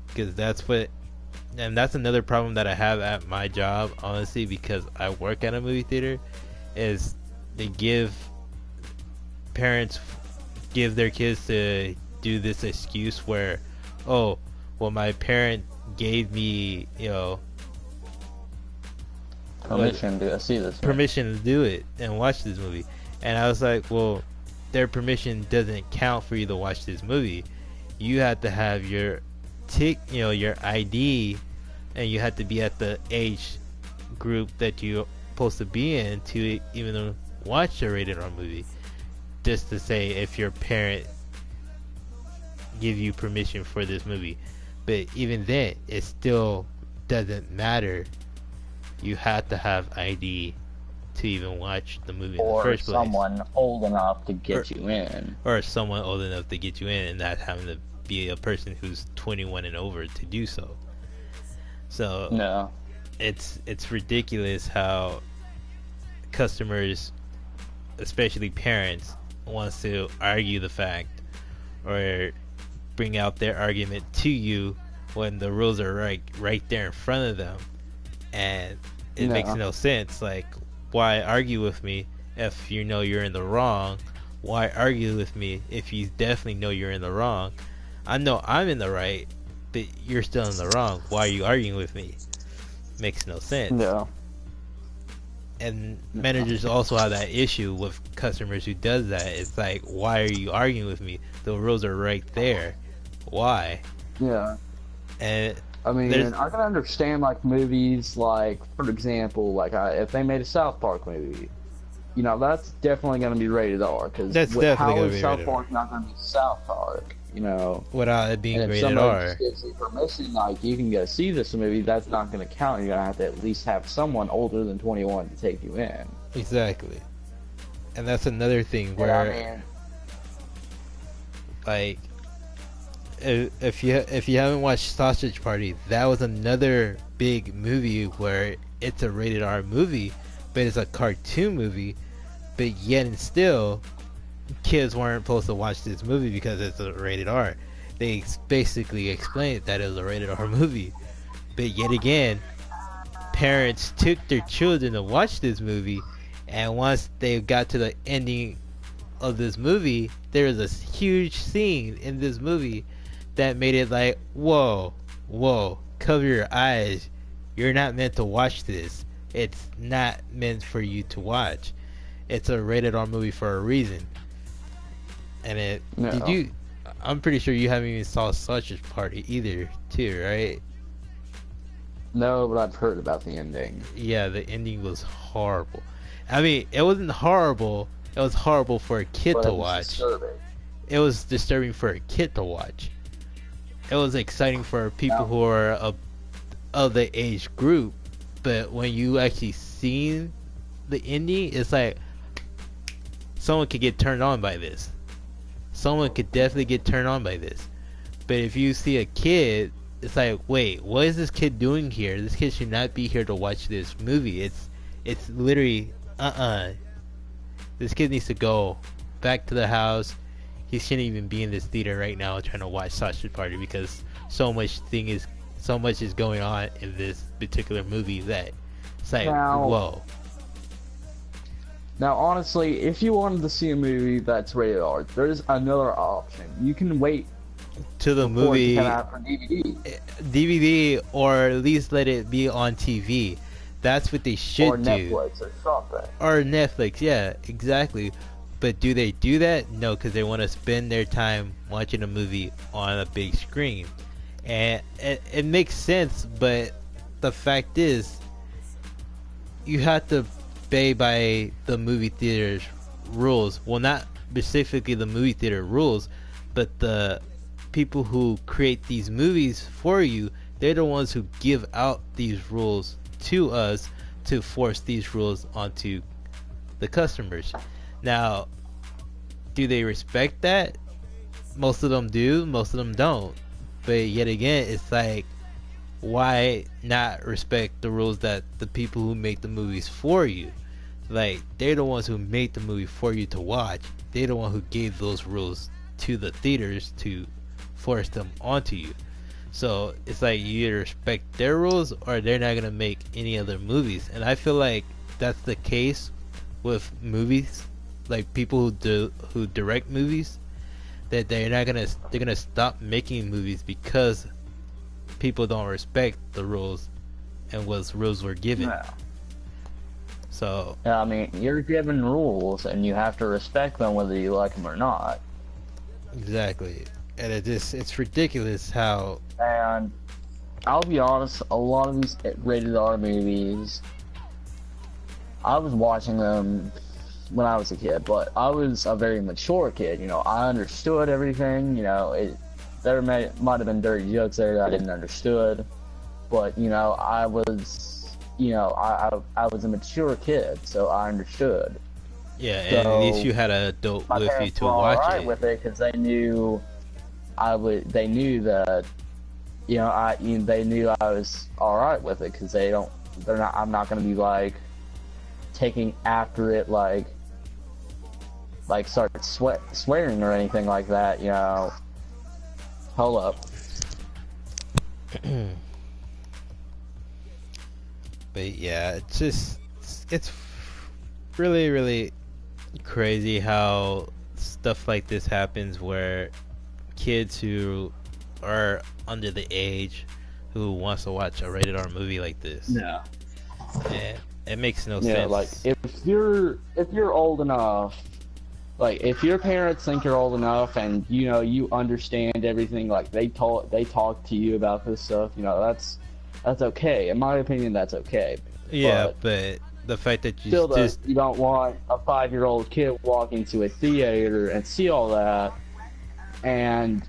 Because that's another problem that I have at my job, honestly, because I work at a movie theater, is parents give their kids to do this excuse where, oh, well, my parent gave me, permission to see this movie. Permission to do it and watch this movie. And I was like, well, their permission doesn't count for you to watch this movie. You have to have your your ID, and you have to be at the age group that you're supposed to be in to even watch a rated R movie. Just to say if your parent give you permission for this movie. But even then, it still doesn't matter. You have to have ID to even watch the movie in the first place. Or someone old enough to get you in. Or someone old enough to get you in, and not having to be a person who's 21 and over to do so. So no, it's ridiculous how customers, especially parents, wants to argue the fact or bring out their argument to you when the rules are right there in front of them, and it makes no sense. Like, why argue with me if you know you're in the wrong? Why argue with me if you definitely know you're in the wrong? I know I'm in the right, but you're still in the wrong. Why are you arguing with me? Makes no sense. No. And managers also have that issue with customers who does that. It's like, why are you arguing with me? The rules are right there. Why? Yeah. And I mean, I can understand like movies, like for example, like if they made a South Park movie, that's definitely going to be rated R, because how is South Park not going to be South Park? Without it being rated R. If somebody gives you permission, like, you can go see this movie, that's not going to count. You're going to have to at least have someone older than 21 to take you in. Exactly. And that's another thing where, like, if you haven't watched Sausage Party, that was another big movie where it's a rated R movie, but it's a cartoon movie, but yet and still, kids weren't supposed to watch this movie because it's a rated R. They basically explained that it was a rated R movie, but yet again, parents took their children to watch this movie, and once they got to the ending of this movie, there was a huge scene in this movie that made it like, whoa, cover your eyes. You're not meant to watch this. It's not meant for you to watch. It's a rated R movie for a reason. And I'm pretty sure you haven't even saw Sausage Party either, too, right? No, but I've heard about the ending. Yeah, the ending was horrible. I mean, it wasn't horrible. It was horrible for a kid to watch. Disturbing. It was disturbing for a kid to watch. It was exciting for people who are of the age group, but when you actually seen the ending, it's like someone could get turned on by this. Someone could definitely get turned on by this. But if you see a kid, it's like, wait, what is this kid doing here? This kid should not be here to watch this movie. It's literally This kid needs to go back to the house. He shouldn't even be in this theater right now trying to watch Sausage Party, because so much is going on in this particular movie that it's like, whoa. Now, honestly, if you wanted to see a movie that's rated R, there's another option. You can wait to the before it movie came out for DVD DVD, or at least let it be on TV. That's what they should or do. Netflix or something. Or Netflix, yeah, exactly. But do they do that? No, because they want to spend their time watching a movie on a big screen. And it makes sense, but the fact is, you have to obey by the movie theater's rules. Well, not specifically the movie theater rules, but the people who create these movies for you, they're the ones who give out these rules to us to force these rules onto the customers. Now, do they respect that? Most of them do, most of them don't. But yet again, it's like, why not respect the rules that the people who make the movies for you? Like, they're the ones who made the movie for you to watch. They're the one who gave those rules to the theaters to force them onto you. So it's like, you either respect their rules or they're not gonna make any other movies. And I feel like that's the case with movies, like people who direct movies, that they're gonna stop making movies because people don't respect the rules and what rules were given. Yeah. So Yeah, I mean, you're given rules and you have to respect them whether you like them or not. exactly, and it's ridiculous how. And I'll be honest, a lot of these rated R movies, I was watching them when I was a kid, but I was a very mature kid. You know, I understood everything. You know, there might have been dirty jokes there that I didn't understood, but you know, I was a mature kid, so I understood. Yeah, and So, at least you had an adult My with you parents to were watch alright it. with it because they knew They knew that, they knew I was all right with it because I'm not gonna be like taking after it, like start swearing or anything like that. You know. Hold up. But yeah, it's really, really crazy how stuff like this happens, where kids who are under the age who wants to watch a rated R movie like this. Yeah. And it makes no Yeah, sense. like if you're old enough, like if your parents think you're old enough and you understand everything, like they talk to you about this stuff, that's okay. In my opinion, that's okay. Yeah, but the fact that you Still, just you don't want a 5-year-old kid walking to a theater and see all that, and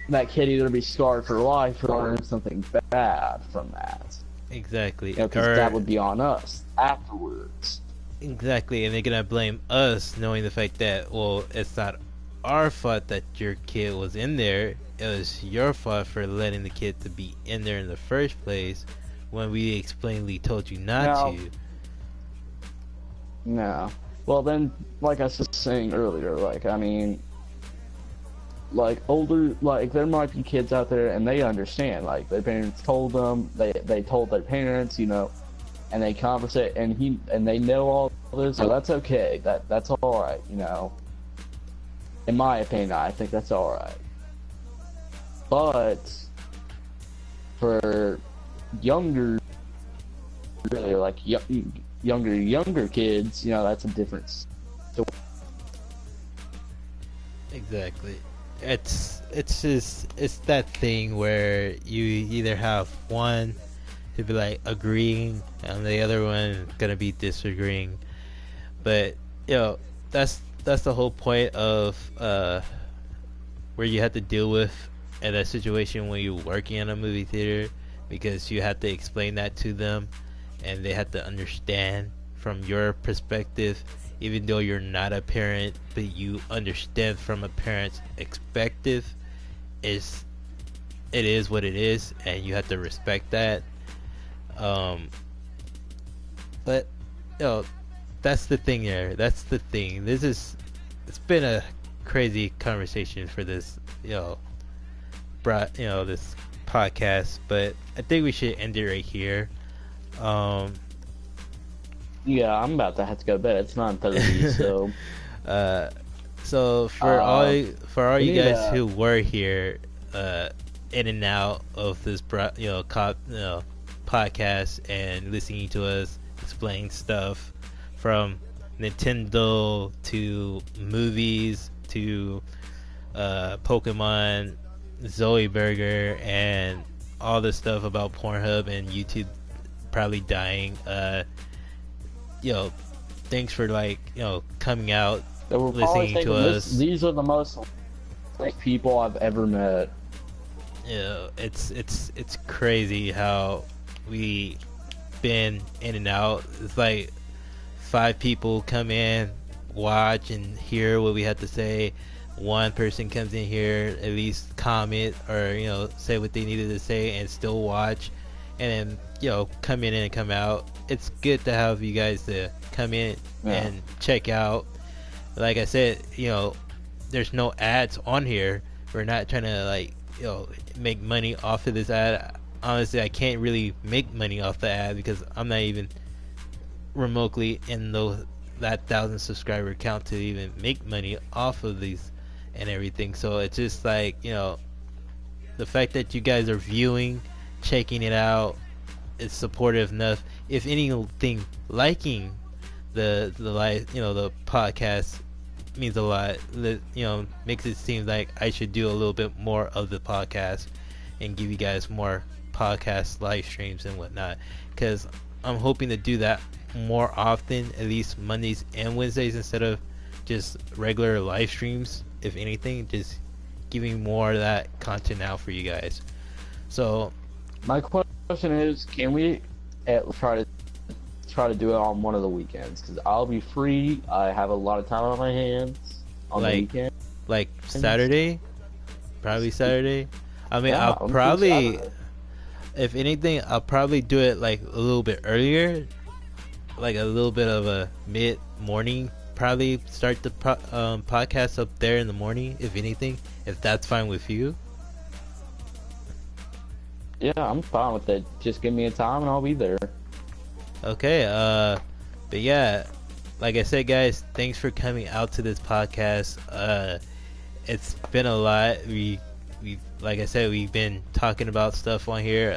that kid either be scarred for life or learn something bad from that. exactly, Because that would be on us afterwards. exactly, and they're gonna blame us, knowing the fact that, well, it's not our fault that your kid was in there. It was your fault for letting the kid to be in there in the first place, when we explainedly told you not to. No. Well, then, like I was just saying earlier, like, I mean, like, older, like, there might be kids out there and they understand, like, their parents told them, they told their parents, and they conversate, and they know all this, so that's okay, that's alright, In my opinion, I think that's alright. But, for younger, really, like, younger kids, that's a difference. Exactly. It's that thing where you either have one to be like agreeing and the other one gonna be disagreeing. But that's the whole point of where you have to deal with in a situation when you're working in a movie theater, because you have to explain that to them and they have to understand from your perspective, even though you're not a parent, but you understand from a parent's perspective. It is what it is, and you have to respect that. But that's the thing there. That's the thing. It's been a crazy conversation for this, this podcast, but I think we should end it right here. Yeah, I'm about to have to go to bed. It's 9:30, so. So for all you need guys who were here, in and out of this podcast and listening to us explain stuff from Nintendo to movies to Pokemon, Zoe Burger, and all the stuff about Pornhub and YouTube probably dying. Thanks for coming out, They were probably listening to thinking, us. These are the most like people I've ever met. It's crazy how we been in and out. It's like 5 people come in, watch and hear what we have to say. One person comes in here, at least comment or say what they needed to say, and still watch, and then come in and come out. It's good to have you guys to come in and check out. Like I said, there's no ads on here. We're not trying to make money off of this ad. Honestly, I can't really make money off the ad because I'm not even remotely in that 1,000 subscriber count to even make money off of these and everything. So it's just the fact that you guys are viewing, checking it out, is supportive enough. If anything, liking the podcast means a lot. Makes it seem like I should do a little bit more of the podcast and give you guys more podcast live streams and whatnot, because I'm hoping to do that more often, at least Mondays and Wednesdays, instead of just regular live streams. If anything, just giving more of that content out for you guys. So my question is, can we try to do it on one of the weekends? Because I'll be free. I have a lot of time on my hands on the weekend. Like Saturday? Probably Saturday. I mean, Yeah, I'll probably, if anything, I'll probably do it a little bit earlier, a little bit of a mid-morning. Probably start the podcast up there in the morning, if anything, if that's fine with you. Yeah, I'm fine with it. Just give me a time and I'll be there. Okay, but yeah, like I said, guys, thanks for coming out to this podcast. It's been a lot. We like I said, we've been talking about stuff on here.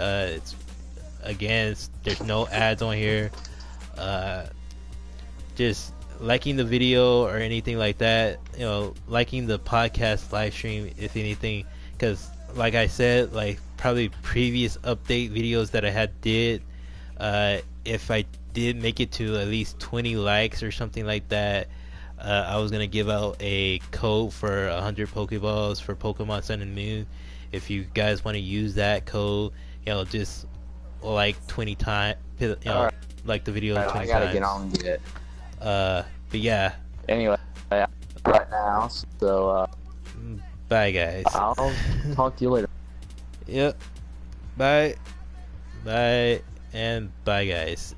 There's no ads on here. Just liking the video or anything like that. Liking the podcast live stream, if anything, because like I said, probably previous update videos that I did. If I did make it to at least 20 likes or something like that, I was gonna give out a code for 100 Pokeballs for Pokemon Sun and Moon. If you guys want to use that code, just 20 times, Alright. like the video 20 I gotta times. get on and get it. But yeah, Anyway, right now, so bye guys. I'll talk to you later. Yep. Bye. Bye. And bye guys.